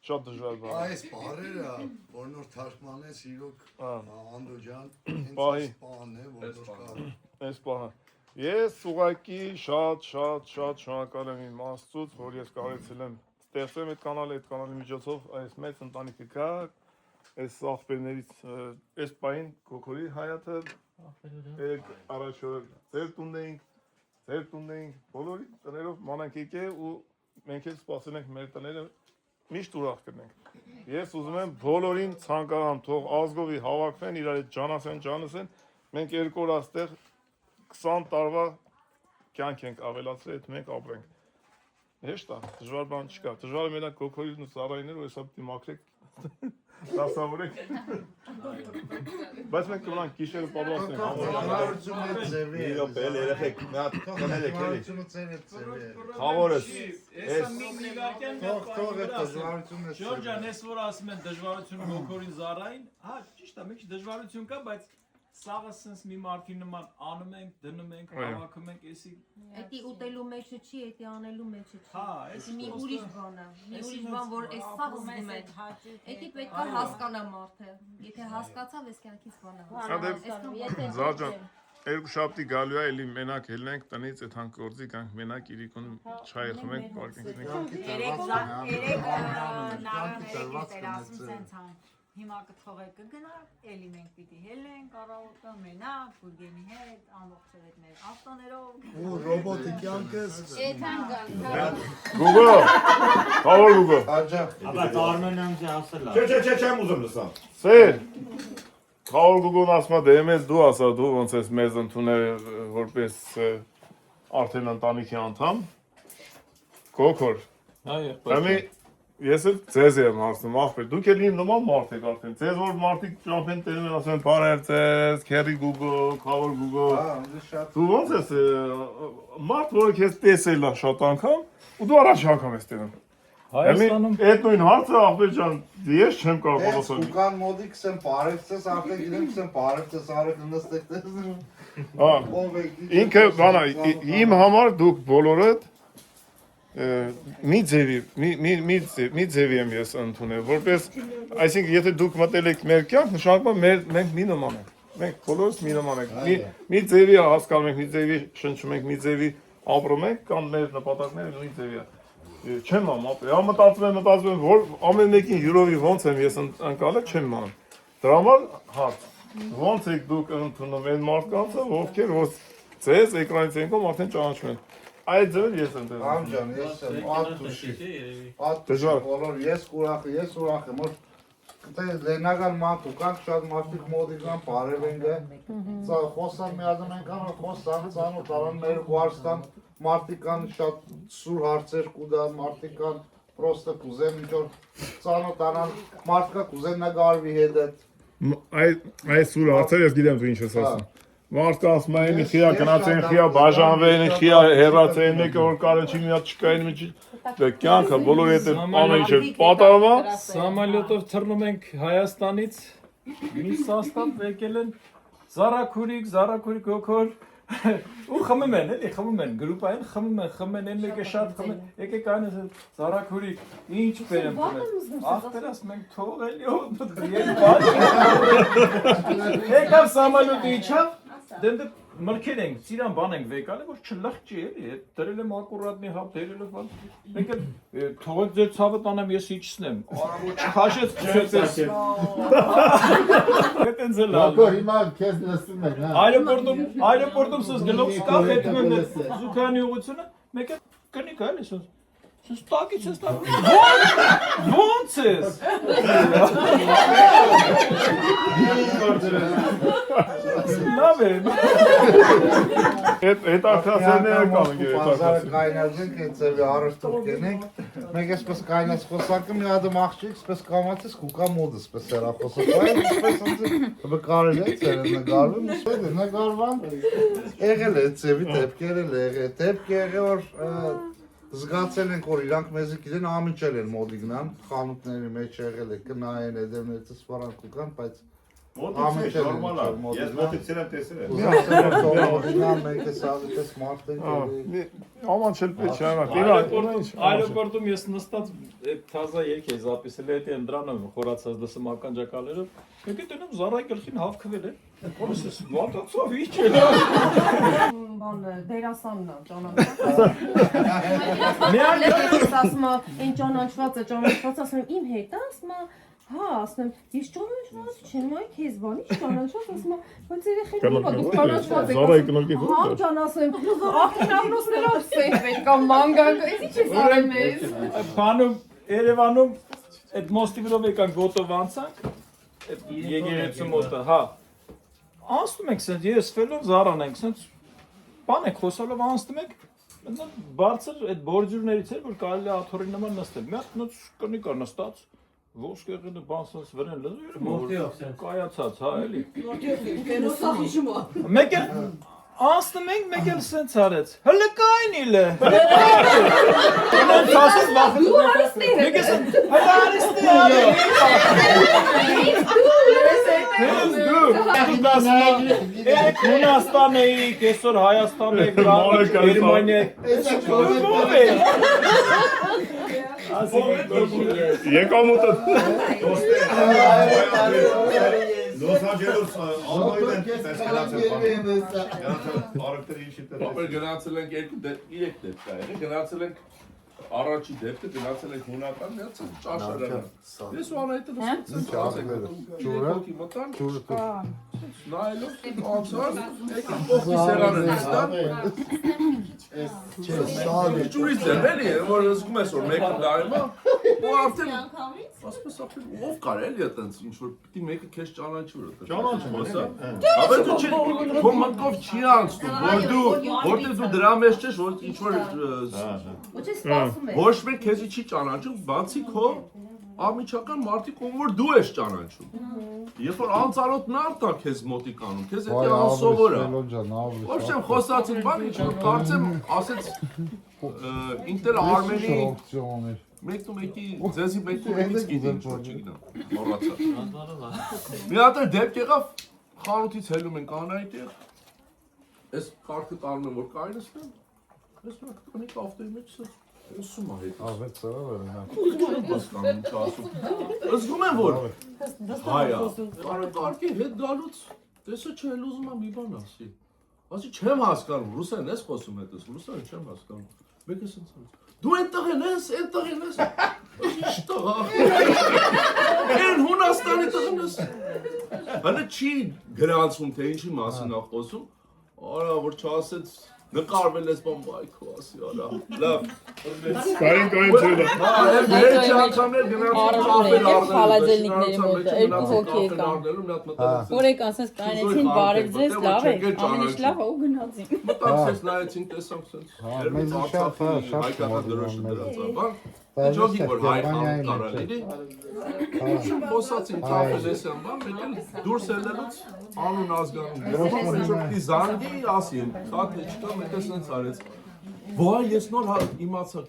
շատ դժվար բան։ Այս բառերը, որ նոր թարգմանես իրոք Անդո ջան, հենց այս բանն է, որ նոր կար։ Այս բանը։ Ես ուղղակի շատ շնորհակալ եմ իմ Աստծուց, որ ես կարողացել եմ ստեղծել այդ կանալի միջոցով այս մեծ ընտանիքը կա, այս աղբերներից, այս պահին Կոկորի հայաթը, առաջ որ ձեր տունն էինք, բոլորի տներով մանանք եկե ու մենք էլ սպասել ենք մեր տները միշտ ուրախ կնենք։ Ես ուզում եմ բոլորին ցանկանում թող ազգովի հավաքվեն, իրար հետ ջանասեն, մենք երկու օր այստեղ 20 տարվա կյանք ենք ավելացրել, այդ մենք ապրենք։ Հեշտ է, դժվար բան չկա։ Դժվարը մենակ Կոկորին ու Սարայիներ, որ հեսա պիտի մաքրեք, դասավորեք։ Բայց մենք կմնանք գիշերը պատրաստ ենք։ Ժորժան, ես որ ասում են դժվարությունը Կոկորին Զարային, հա, ճիշտ է, մեկ դժվարություն կա, բայց սաղը սենց մի մարդի նման անում ենք, դնում ենք, հավաքում ենք, էսի։ Էդի ուտելու մեջը չի, էդի անելու մեջը չի։ Հա, էսի մի ուրիշ բան է, մի ուրիշ բան, որ այս սաղ զգում է։ Էդի պետք է հասկանա մարդը։ Եթե հասկացավ, այս կյանքից բան է։ Զարջան, երկու շաբթի գալու է, էլի մենակ ելնենք տնից, այդ հանգործի կանք մենակ իրիկուն չայ խմենք, պարկենք։ Հիմա կթողեք կգնա, էլի մենք պիտի հելենք առավոտը, մենակ, բուրգենի հետ, ամբողջը հետ մեր ավտոներով։ Ու ռոբոտի կյանքս։ Էթան կան։ Գուգո, կավոր Գուգո։ Աբա Արմենն ինձ ասել է։ Չէ, չեմ ուզում լսամ։ Սեր, կավոր Գուգոն ասում է, դե մեզ դու ասա, դու ոնց ես մեզ ընդունել որպես արդեն ընտանիքի անդամ։ Կոկոր։ Ես էլ ձեզ եմ հարցնում, աղբեր, դուք էլ իմ նման մարդ եք արդեն, ձեզ որ մարդիկ ճամփեն տերում են ասում են բարև ձեզ, քերի Գուգո, քավոր Գուգո, դու ոնց ես մարդ, որը քեզ տեսել է շատ անգամ, ու դու առաջ անգամ ես տերում։ Հայաստանում այդ նույն հարցը աղբեր ջան, ես չեմ կարող պատասխանել։ Կուկան մոդի կսեմ բարև ձեզ, արդեն գիտեմ կսեմ բարև ձեզ, արեք նստեք տեսնում։ Ինքը բանա, իմ համար դուք բոլորդ մի ձևի եմ ես ընդունել, որպես, այսինքն եթե դուք մտել եք մեր կյանք, նշանակում է մենք մի նման ենք, մենք բոլորս մի նման ենք, մի ձևի հասկանում ենք, մի ձևի շնչում ենք, մի ձևի ապրում ենք, կամ մեր նպատակները նույն ձևի է, չեմ ապրել, մտածում եմ, որ ամեն մեկին յուրովի ոնց եմ ես ընկալել, չեմ մանում, դրա համար հարց, ոնց եք դուք ընդունում այն մարդկանցը, ովքեր որ ձեզ էկրանից ենքով արդեն ճանաչում են։ Այդ ձևը ես եմ դերում։ Ամջան, ես եմ ատուշի, բոլոր, ես ուրախ եմ, որ լենական մարդու կանք շատ մարդիկ մոդի կան, բարև են գը, խոսան միազն են կան, խոսան, ծանոտ արան մեր գուարստան, մարդիկ կան շատ սուր հարցեր կուդան, մարդիկ կան պրոստը կուզեն ինչ-որ ծանոտ արան, մարդկա կուզեն նագարվի հետ էդ։ Այս սուր հարցեր ես գիտեմ դու ինչ ես ասում։ Մարդը ասում են, խիա գնացեն, խիա բաժանվեն, խիա հեռացեն, մեկը որ կարը չի միատ չկային միջի, դե կյանքը բոլոր հետ ամեն ինչ է պատահում է։ Սամալյոտով թռնում ենք Հայաստանից, մի սաստատ եկել են Զարաքուրիկ, Կոկոր, ու խմում են, գրուպային խմում են, են մեկը շատ խմում են, եկեք այն ես Զարաքուրիկ, ինչ բերեմ թնել, աղբեր ասում ենք թողելի եկավ Սամալյոտը իջավ, դենդը մրքեր ենք, ծիրան բան ենք վեկալ է, որ չլղջի էլի, դրել եմ ակուրատնի հապ, դերել եմ բան, մենք էլ թողեք ձեր ցավը տանեմ ես իջսնեմ, արավոր չխաշեց չեցես, հետենց էլ ալու։ Հիմա կեզ լսում են, հա։ Այրեպորտում սս գլոքս կավ հետում եմ զուքանի ուղությունը, մեկ է կնիկ այլ ես սս տակից ես տակ, ոնց ես։ Լավ է։ Այդ արտասերները կան Բազարը կայնացենք, այդ ձևի առստող կենենք, մենք այսպես կայնած խոսակը մի ադմ աղջիկ, այսպես կամացես կուկա մոդը, այսպես հեռախոսը, այսպես կարել է, ծերը նգարվում, նգարվան, եղել է ձևի դեպքեր էլ եղել, դեպք եղել որ զգացել ենք, որ իրանք մեզի գիտեն ամիջել են մոդի գնան, խանութների մեջ եղել է, կնայեն, էդևներից սպարան կուկան, բայց Մոտից է, նորմալ է, ես մոտից եմ տեսել եմ։ մենք ես աղետես մարդ ենք Աման չել պետք է Այրոպորտում ես նստած թազա երկ էի զապիսել էի ընդրանում խորացած դսում ականջակալերով Եկե տենում զարայի գլխին հավքվել է Որս ես վատացավ իչ է Դերասանն է ճանաչված ասում են ճանաչվածը ասում իմ հետ ասում Հա, ասում եմ, ես ճանաչված չեմ, այ քեզ բան, ի՞նչ ճանաչված, ասում եմ, բայց երեխեքին դու ճանաչված եք։ Զարայի կնոկի ո՞ր։ Հա, ճանաչում եմ, ախտանոսներով սեյվ են կամ մանգան, էս ի՞նչ ես արել մեզ։ Բանում Երևանում այդ մոստի վրով եկան գոտով անցանք, այդ եկեղեցու մոտը, հա։ Անցնում ենք սենց, ես ֆելով զարան ենք, սենց բան եք խոսալով անցնում ենք, բարձր այդ բորջուրներից էր, որ կարելի է աթոռի նման նստել։ Մի հատ նոց կնիկ կա նստած Ոսկեղենը բանսած վրեն լզու կայացած, հա, էլի։ Մեկ էլ անցնում ենք, մեկ էլ սենց արեց, հլը կայն իլ է, հլը Դու արիստի մեկ էլ սենց, հլը արիստի Հունաստան էիք, այսօր Հայաստան եք, Գերմանիա եք, Եկամուտը Los Angeles Almanya'dan ses gelaten Arıkları işi Ապեր գնացել ենք 2-3 դեպք կա, գնացել ենք առաջի դեպքը գնացել ենք հունական միած ճաշարանը։ Ես ու Անահիտը նայելով անցան, եկան կողքի սեղանը նստան։ Ջուրից էր, էլի, որ զգում ես որ մեկը դայում է, ու արդեն ասպես ապել ով կար էլի այտենց ինչ որ պիտի մեկը քեզ ճանաչի որ այտենց։ Հավե դու քո մտքով չի անցնում, որտեղ դու դրա մեջ ես, որ ինչ որ ոչ մեկ քեզի չի ճանաչում, բացի քո ամիջական մարդիկ, ում որ դու ես ճանաչում։ Երբ որ անծանոթ մարդ է քեզ մոտիկ անում, քեզ էդի անսովոր է։ Ոչ եմ խոսացին բան, ինչ որ կարծեմ, ասեց ինտել Արմենի մեկի ձեզի մեկից գիտի ինչ որ չգիտեմ, մոռացա։ Մի հատ էլ դեպք եղավ, խանութից հելում ենք Անահիտի, այս կարգը տանում եմ որ կայնացնեմ, այս մեկ տանի կավտերի մեջ Ոսում է հետ։ Ավետ ծրավ էր նա։ Զգում եմ որ հայա, կարգի հետ գալուց, տեսը չէ էլ ուզում եմ մի բան ասի։ Ասի չեմ հասկանում, ռուսեն ես խոսում հետս, ռուսեն չեմ հասկանում։ Մեկը սենց դու այնտեղ ես, այնտեղ ես։ Ինչ տղա։ Են Հունաստանի տղան ես։ Հələ չի գրանցում թե ինչի մասին է խոսում։ Արա որ չասեց նկարվել ես բան բայքո ասի, արա։ Լավ։ Կային չելա։ Հա, մեր ջանքամներ գնացին կապեր խալաձելնիկների մոտ, երկու հոգի եկան։ Որ եկան, ասես կայնեցին, բարև ձեզ, լավ է, ամեն ինչ լավ է ու գնացին։ Մտածես նայեցին, տեսանք սենց։ Հայկական դրոշը դրած է, բան։ Ջոգին որ հայ խանութ կարալիրի։ Խոսացին տրապեզեսյան բան, մեկ էլ դուրս ելնելուց անուն ազգանում։ Ինչ որ պիտի զանգի, ասի, խաթ չկա, մեկ էլ սենց արեց։ Վայ, ես նոր իմացա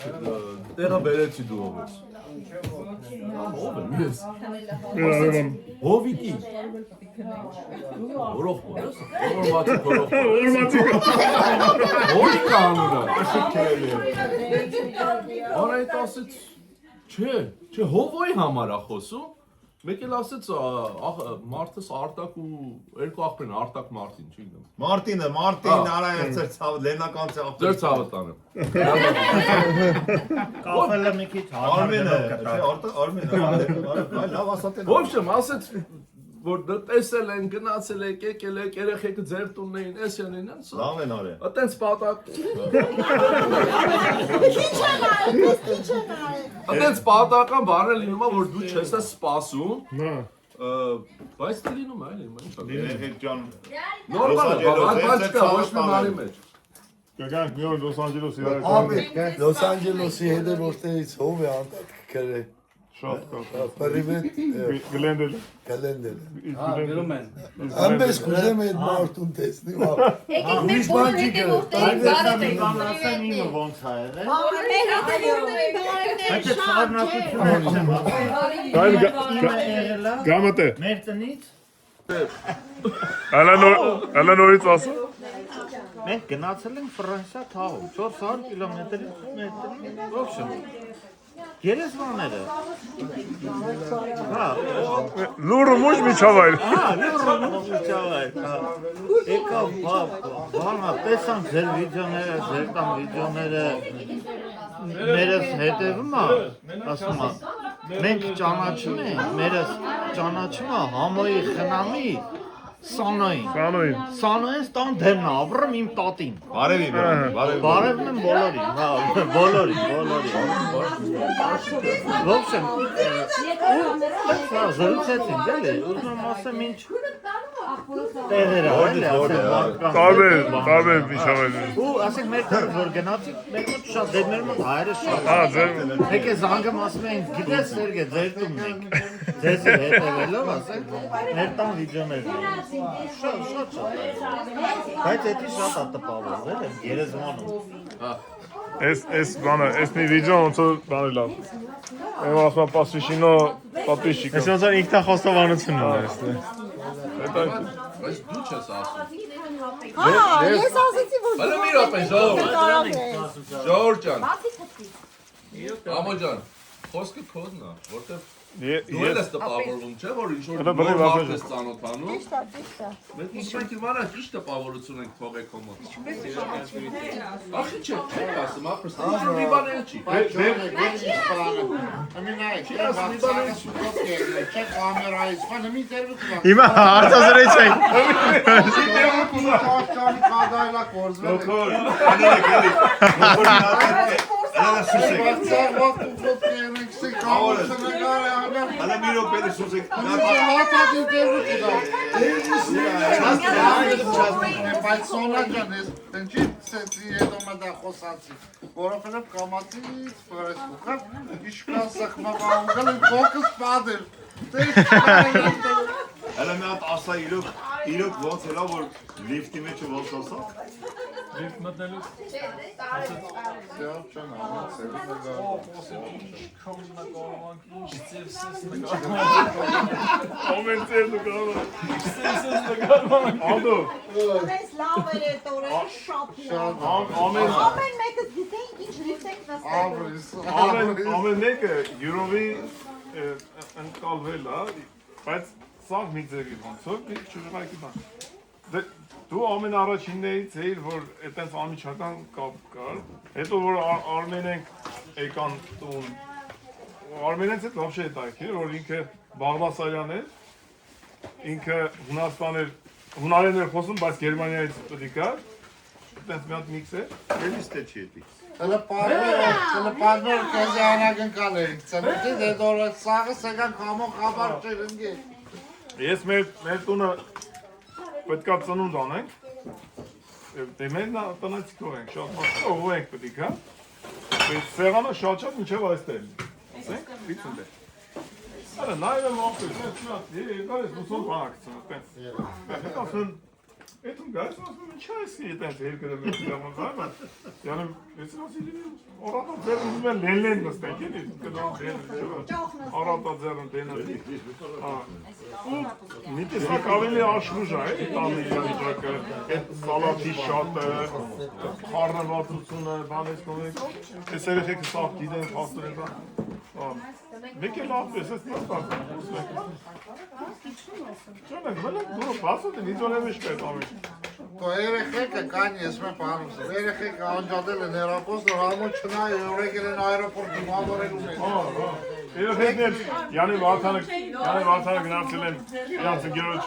տեղը բերեցի դու ով ես։ Ով եմ ես։ Հովիկի։ Որով ես։ Որմատիկ որով։ Հովիկա անունը։ Աշիկ քերելի է։ Անայտ ասեց, չէ, հովոյի համար է խոսում։ Մեկ էլ ասեց մարդս Արտակ ու երկու աղբերն Արտակ Մարտին, չգիտեմ։ Մարտինը, արա ես ձեր ցավը, լենական ցավը։ Ձեր ցավը տանեմ։ Կապելը մի քիչ Արմենը, լավ ասած է։ Ոչ եմ, ասեց որ տեսել են, գնացել եք, եկել եք, երեխեքը ձեր տունն էին, էսյան են, լավ են արել։ Այտենց պատակ։ Այտենց պատական բաներ լինում է, որ դու չես սպասում, Բայց դրինում է, այլ Երեխեք ջան։ Նորմալ է, բայց չկա, ոչ մի մարի մեջ։ Կգանք մի օր Լոս Անջելեսի Աբի Լոս Անջելեսի հետ որտեղից հով է անդակ գրե։ Շատ կա։ Պրիվետ Գլենդել։ Գրում են։ Ամբես կուզեմ այդ մարդուն տեսնի, հա։ Ուրիշ բան չի գրել։ Ասեմ իմը ոնց ա եղել։ Գամատե։ Մեր տնից Ալա նորից ասա։ մենք գնացել ենք Ֆրանսիա թաղում 400 կիլոմետրից ոբշեմ Երևանները հա Լուրը ոչ միջավայր լուրը ոչ միջավայր եկա բանա տեսան ձեր վիդեոները ձեր տան վիդեոները մերս հետևում է ասում է մենք ճանաչում ենք մերս ճանաչում է համոյի խնամի Սանոյին ստան դեմն ապրում իմ տատին Բարևն եմ բոլորին Ոբշեմ զրուցեցին դելի ուզում ասեմ ինչ տեղեր Տարբեր միջավայրներ ու ասենք մեր տեղ որ գնացիք մեր մոտ շատ դեր մեր մոտ հայերը շատ եկե զանգում ասում են գիտես Սերգե ձեր տունն ենք ձեզ հետևելով ասենք մեր տան վիդեոներ շատ բայց էդի շատ է տպավորվել եմ Երևանում Էս բանը, էս մի վիդեո ոնց որ բանը լավ Եմ ասում եմ պասվիշինո պատվիշիկ Ես ոնց որ ինքնախոստովանություն է Բայց դու չես ասում Ես ասեցի, որ Հələ մի րոպե, Ժողովուրդ ջան Ամո ջան, խոսքը քոդն է, որտեվ դու ես տպավորվում չէ, որ ինչ-որ նոր մարդ ես ծանոթանում Մենք ուզում ենք իմանալ ճիշտ տպավորություն ենք թողել քո մոտ Ախի չէ, չեք ասում, ապրս, ինչ-որ մի բան էլ չի Հիմա հարցազրեց ենք Ալա մի րոպե սուսեք Բայց Սոնա ջան, ես ինչի սեցի հետո մտա խոսացի, որովհետև կամացից ֆրեսկուկա իշկան սխմավանգել են կոկս պատեր։ Ալա մի հատ ասա իրոք ոնց էլա որ լիֆտի մեջը ոնց ասա Լիֆտ մտնելու Անդո Մեզ լավ էր այդ օրերը շատ Ամեն մեկը գիտենք ինչ լիֆտ ենք նստել Ամեն մեկը յուրովի ընկալվել է, բայց սաղ մի ձևի ոնց որ մի չժղայքի բան Դու ամեն առաջիններից էիր, որ այդպես անմիջական կապ կար, հետո որ Արմենենք եկան տուն, Արմենենց հետ լավ չէ հետաքրքիր, որ ինքը Բաղդասարյան էր, ինքը հունարեն էր խոսում, բայց Գերմանիայից պետք կար, այդպես մի հատ միքս էր, Էլիս թե չի էդի Տելեպարներ կեզի անագնկալ էինք, ծնուտի դետ օրը սաղը սեգան կամոն խաբար չեր ընգեր Ես մեր տունը պետք է ծնունդ անենք, դե մեր տնացիկով ենք, շատ մարդով ենք պետք է, սեղանը շատ մինչև այստեղ ասենք, դիցունդ է Ալա նայվ եմ ապրես, երկար ես մուսոն բանակցում, հետ ասում Էդում գայս ասում ինչ այս այդպես երկրը մեր ժամանակ, յանը ես ասի օրատա ձեր ուզում են լեն նստենք, էլի կդան դեն, օրատա ձերն դենը։ Մի տեսակ ավելի աշխուժ է, էլի տանը իրավիճակը, այդ սալատի շատը, խառնվածությունը, բանես կողմենք, այս երեխեքը սաղ գիտեն, փաստոր են բան։ Մեկ էլ ապես, ես նոր պարտեմ, ուզում եք։ Չոնեք, դուրը պասոտ են, իզոն եմ իշպետ ամեն։ Կո երեխեքը կան ես մեն պարուսը, երեխեքը անջատել են հերապոստը, համոն չնայի, օրեկել են այրոպորտ դիմավորելու մեկ։ Երեխեքներ, Յանի Վարդանը գնացել են, իրանց ընկերոջ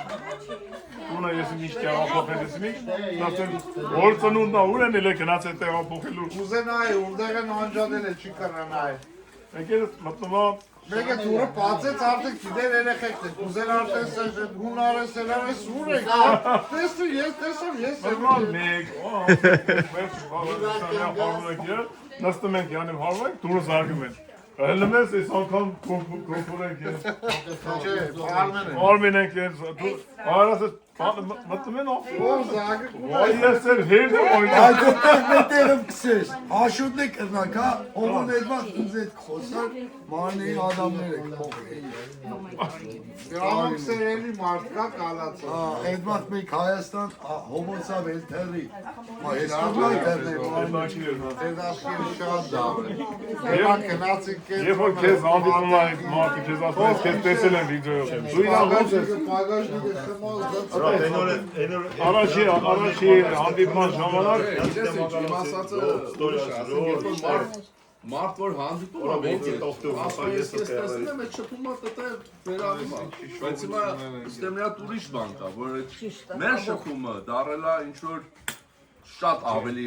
տունը ես ինչ տեղափոխել ես ինչ, նասեն որ ծնունդնա ուր են էլ է գնացել տեղափոխելու։ Ուզենայի, ուրդեղ են անջատել է, չի կրանայի։ Ընկերս մտնվա Մեկը դուրը բացեց արդեն գիտեր երեխեքն են, ուզել արդեն հունարը, սերավը սուր եք, տեսու ես տեսավ, ես նստում ենք յանում հարվում ենք, դուրը զարգում են։ Հելում ես ես անգամ կոնքուր ենք ես։ Արմեն ենք ես, արաս ես մտնում են Ով զարգում Վայ ես էլ հերդ Այդ այդտեղ մետերում կսես, հաշուտն է կրնակ, հա, հոմոն էդված ինձ էդ խոսար, մարնեի ադամներ եք փոխել։ Դրանք սերելի մարդկա կալացա։ Էդված մեկ Հայաստան հոմոսա վելթերի, ես կրնակ կրնեմ, Ձեզ աշկերը շատ դավ է։ Դրանք գնացինք են։ Երբ որ քեզ հանդիպում են մարդը քեզ ասում ես քեզ տեսել են վիդեոյով։ Դու իրան ոնց ես։ Առաջի հանդիպման ժամանակ Մարդ որ հանդիպում է ոնց է տոկտում, ես տեսնում եմ այդ շփումը տտեղ վերանում է, բայց հիմա իստեմ մի հատ ուրիշ բան կա, որ մեր շփումը դառել է ինչ-որ շատ ավելի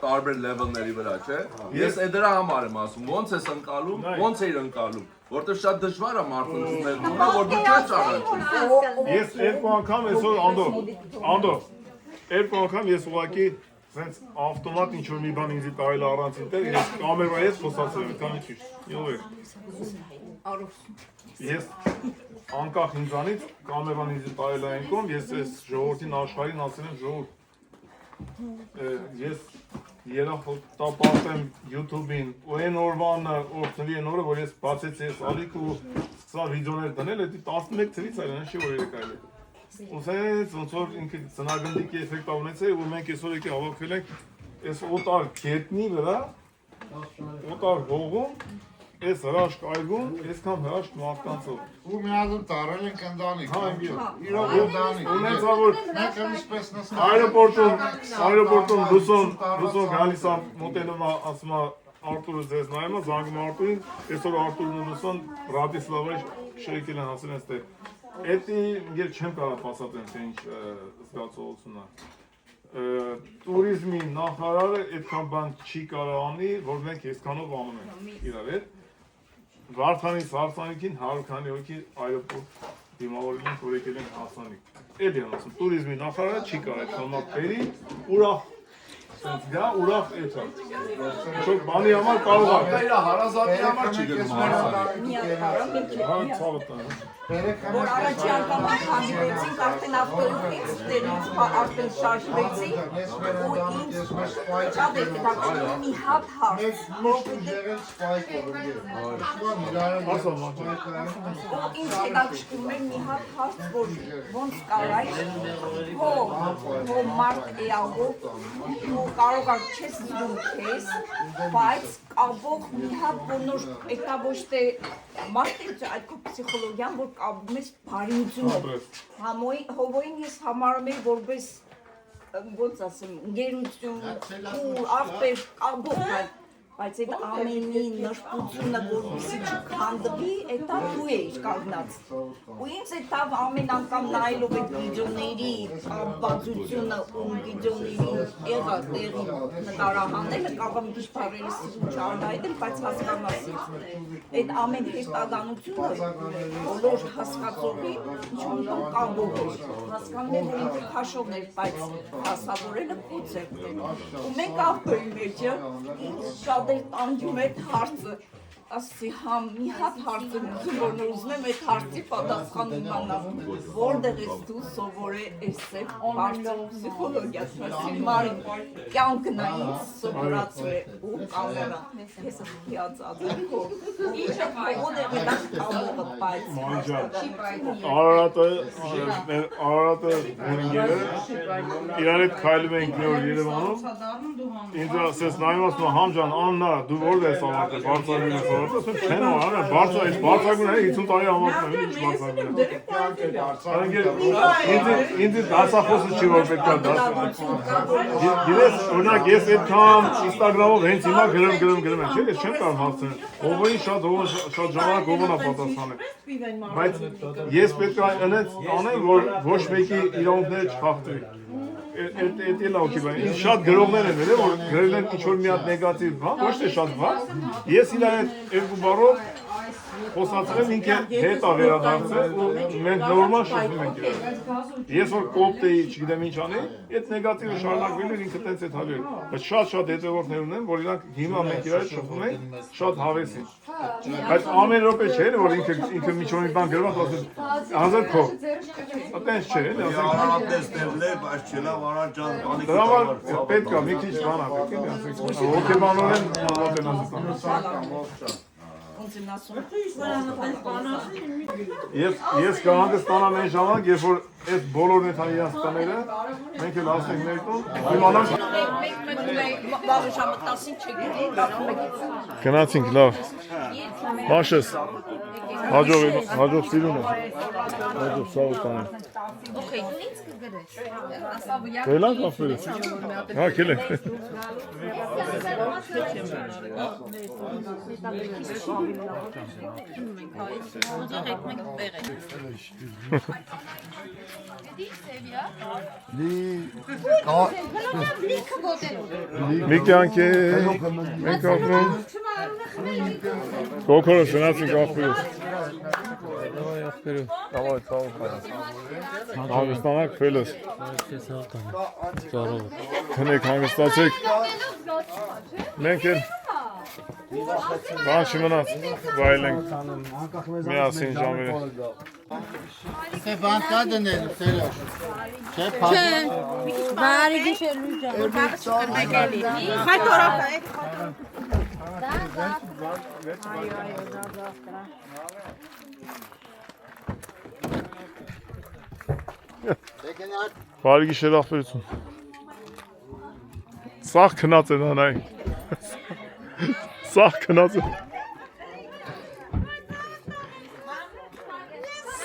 տարբեր լևելների վրա, չէ։ Ես դրա համար եմ ասում, ոնց ես ընկալում, ոնց էիր ընկալում, որտեղ շատ դժվար է մարդուն ուզնել դուրը, որ դու չես ճանաչում։ Ես երկու անգամ այսօր Անդո, երկու անգամ ես ուղղակի Սենց ավտոմատ ինչ-որ մի բան ինձի տարել առանցին տեղ, ես կամերայից խոսացել եմ, քանի ճիշտ, ես անկախ ինձանից կամերան ինձի տարել այն կողմ, ես այս ժողովրդին աշխարհին ասել եմ ժողովուրդ, ես երախտապարտ եմ YouTube-ին, ու այն օրվանը, օրհնվի այն օրը, որ ես բացեցի ես ալիք ու սկսա վիդեոներ դնել, դա 11 թվից այլ անշի որ երեք այլ է։ Ուսենց ոնց որ ինքը ծնագնդիկի էֆեկտ ունեցել ու մենք այսօր եկի հավաքվել ենք այս օտար գետնի վրա, օտար հողում, այս հրաշք այգում, այսքան հրաշք մարդկանցով։ Ու միազում տարել ենք ընտանիք։ Հա, իրոք ընտանիք։ Ունեցա որ մենք ինչպես նստում Այրոպորտում Լուսոն գալիս է մոտենում է ասում է Արտուրը ձեզ նայում է, զանգում Արտուրին, այսօր Արտուրն ու Լուսոն Բրատիսլավայի շրեկել են ասել են Էդի ես չեմ կարող ասածեմ, թե ինչ զգացողություն է։ Տուրիզմի նախարարը այդքան բան չի կարող անի, որ մենք այսքանով անում ենք իրար հետ։ Վարդանից հարսանիքին 100 քանի հոգի այրոպորտ դիմավորել են, որ եկել են հարսանիք։ Էդի եմ ասում, տուրիզմի նախարարը չի կարող այդքան մատ բերի, ուրախ Սենց գա ուրախ էթա։ Ինչ-որ բանի համար կարող է։ Դա իր հարազատի համար չի գնում Հա, ցավը տան։ Որ առաջի անգամ հանդիպեցինք արդեն ավտոյով տեղից արդեն շարժվեցինք ու ինձ շատ է հետաքրքրում մի հատ հարց ինձ հետաքրքրում է մի հատ հարց որ ոնց կարայ հո մարդ էաղով ու կարող ար չես զրում քեզ բայց կաբող մի հատ բոլոր էտա ոչ թե մարդ է այդ պսիխոլոգիան որ կաբում ես բարիությունը հովոյին ես համարում եմ որպես ոնց ասեմ գերություն ու աղբեր կաբող բայց այդ ամենի նշպությունը որպեսի չքանդվի էտա դու էիր կանգնած ու ինձ էտա ամեն անգամ նայելով այդ վիդեոների բացությունը ու վիդեոների եղած տեղի նկարահանելը կարող եմ գիշ բարերը սիրում չարդայել բայց հասկանասի այդ ամեն հետագանությունը բոլոր հասկացողի ինչ-որ կաբող էր հասկանում էր որ ինքը քաշողն էր բայց հասավորելը կուց էր ու մենք աղբերի մեջը շատ տանջում այդ հարցը, ասի համ մի հատ հարցը որ ուզում եմ այդ հարցի պատասխան իմանամ, որտեղ ես դու սովորել ես այդ բարձր պսիխոլոգիա, ասի մարին կյանքն է ինձ սովորացրել է ու կամերան, ես հիացած եմ քո, ինչը որտեղ է դա կամողը Արարատը ունգերը, իրար հետ քայլում ենք մի օր Երևանում, ինձ ասես նայում ասում համ ջան, Աննա, դու որտեղ ես ավարտել, բարձրագույն ես ավարտել, չեն արը, բարձրագույն է 50 տարի ավարտել, ինչ բարձրագույն է։ Ինձ դասախոսը չի որ պետք է դասախոսը։ Գիտես, օրինակ ես այդքան Instagram-ով հենց հիմա գրում եմ, չէ՞, ես չեմ կարող հասցնել։ Հովոյին շատ ժամանակ հովոն է պատասխանել։ Բայց ես պետք է անեմ, որ ոչ մեկի իրավունքները չխախտվի։ Այդ էլ օքեյ բան։ Ինձ շատ գրողներ են ելել, որ գրել են ինչ-որ մի հատ նեգատիվ բան, ոչ թե շատ բան։ Ես իրար հետ երկու բառով խոսացել եմ ինքը հետ ա վերադարձել ու մենք նորմալ շփվում ենք իրար։ Ես որ կոպտեի, չգիտեմ ինչ անի, այդ նեգատիվը շարունակվելու էր ինքը տենց է թալել։ Բայց շատ հետևորդներ ունեմ, որ իրանք հիմա մենք իրար շփվում ենք, շատ հավես են։ Բայց ամեն րոպե չէ, որ ինքը միջոնի բան գրված ասել, հազար քո։ Այդպես չէ, էլի ասենք։ Արարատես տերլե, բայց չելա վարան ջան, բանի դրա համար պետք է մի քիչ բան ապեք, էլի ասենք։ Հոգեբանորեն մոտենալ Ես կհանգստանամ այն ժամանակ, երբ որ այդ բոլոր նեթանյասկաները մենք էլ ասենք ներկում, իմանանք գնացինք, լավ, մաշես, հաջով սիրուն է, հաջով սաղ կանեմ։ Կելանք ապվելս, հա կելենք։ Մի կյանք է, մենք ապրում, կոքորը սնացինք ապվելս։ Davay sağ ol. Hangıstanak feliz. Kınek hangistatık. Menken. Ben şimanat. Vaylen. Miyasin camiri. Stefan kadınlar selam. Bari geçelim canım. Hay tarafa. Var gişe laf veriyorsun. Sağ kınatın anay. Sağ kınatın.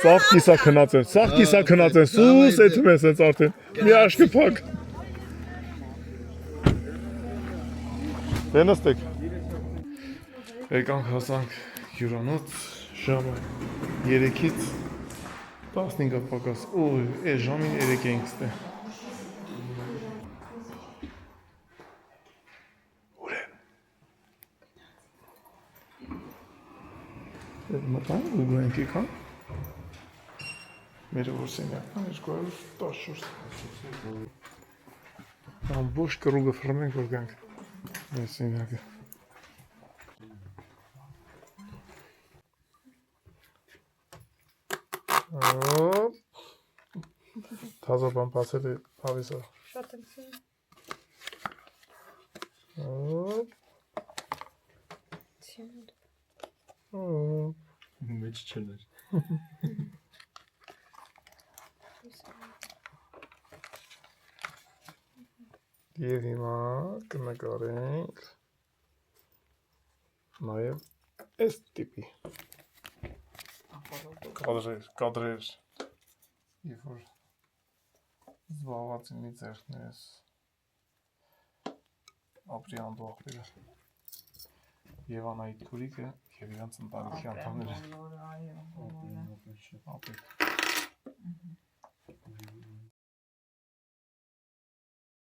Sağ kisa kınatın. Sağ kisa kınatın. Sus etmesin zaten. Bir aşkı pak. Denizdik. Ekan Hasank Yuranot. Şamay. Yerekit. 15 պակաս, է ժամին 3 ենք ստե։ Ուր են։ Մտան ու գոյենք եկան։ Մեր որ սենյակն 214։ Ամբողջ կրուգը ֆրմենք որ գանք։ Մեր սենյակը։ Taze pampaseli pavisa. Meç çeler. Yerima կնկարենք նաև այս տիպի կադրեր երբ որ զբաղված եմ մի ձեռքներս ապրի անդողները և Անահիտ քուրիկը և իրանց ընտանիքի անդամները ապրի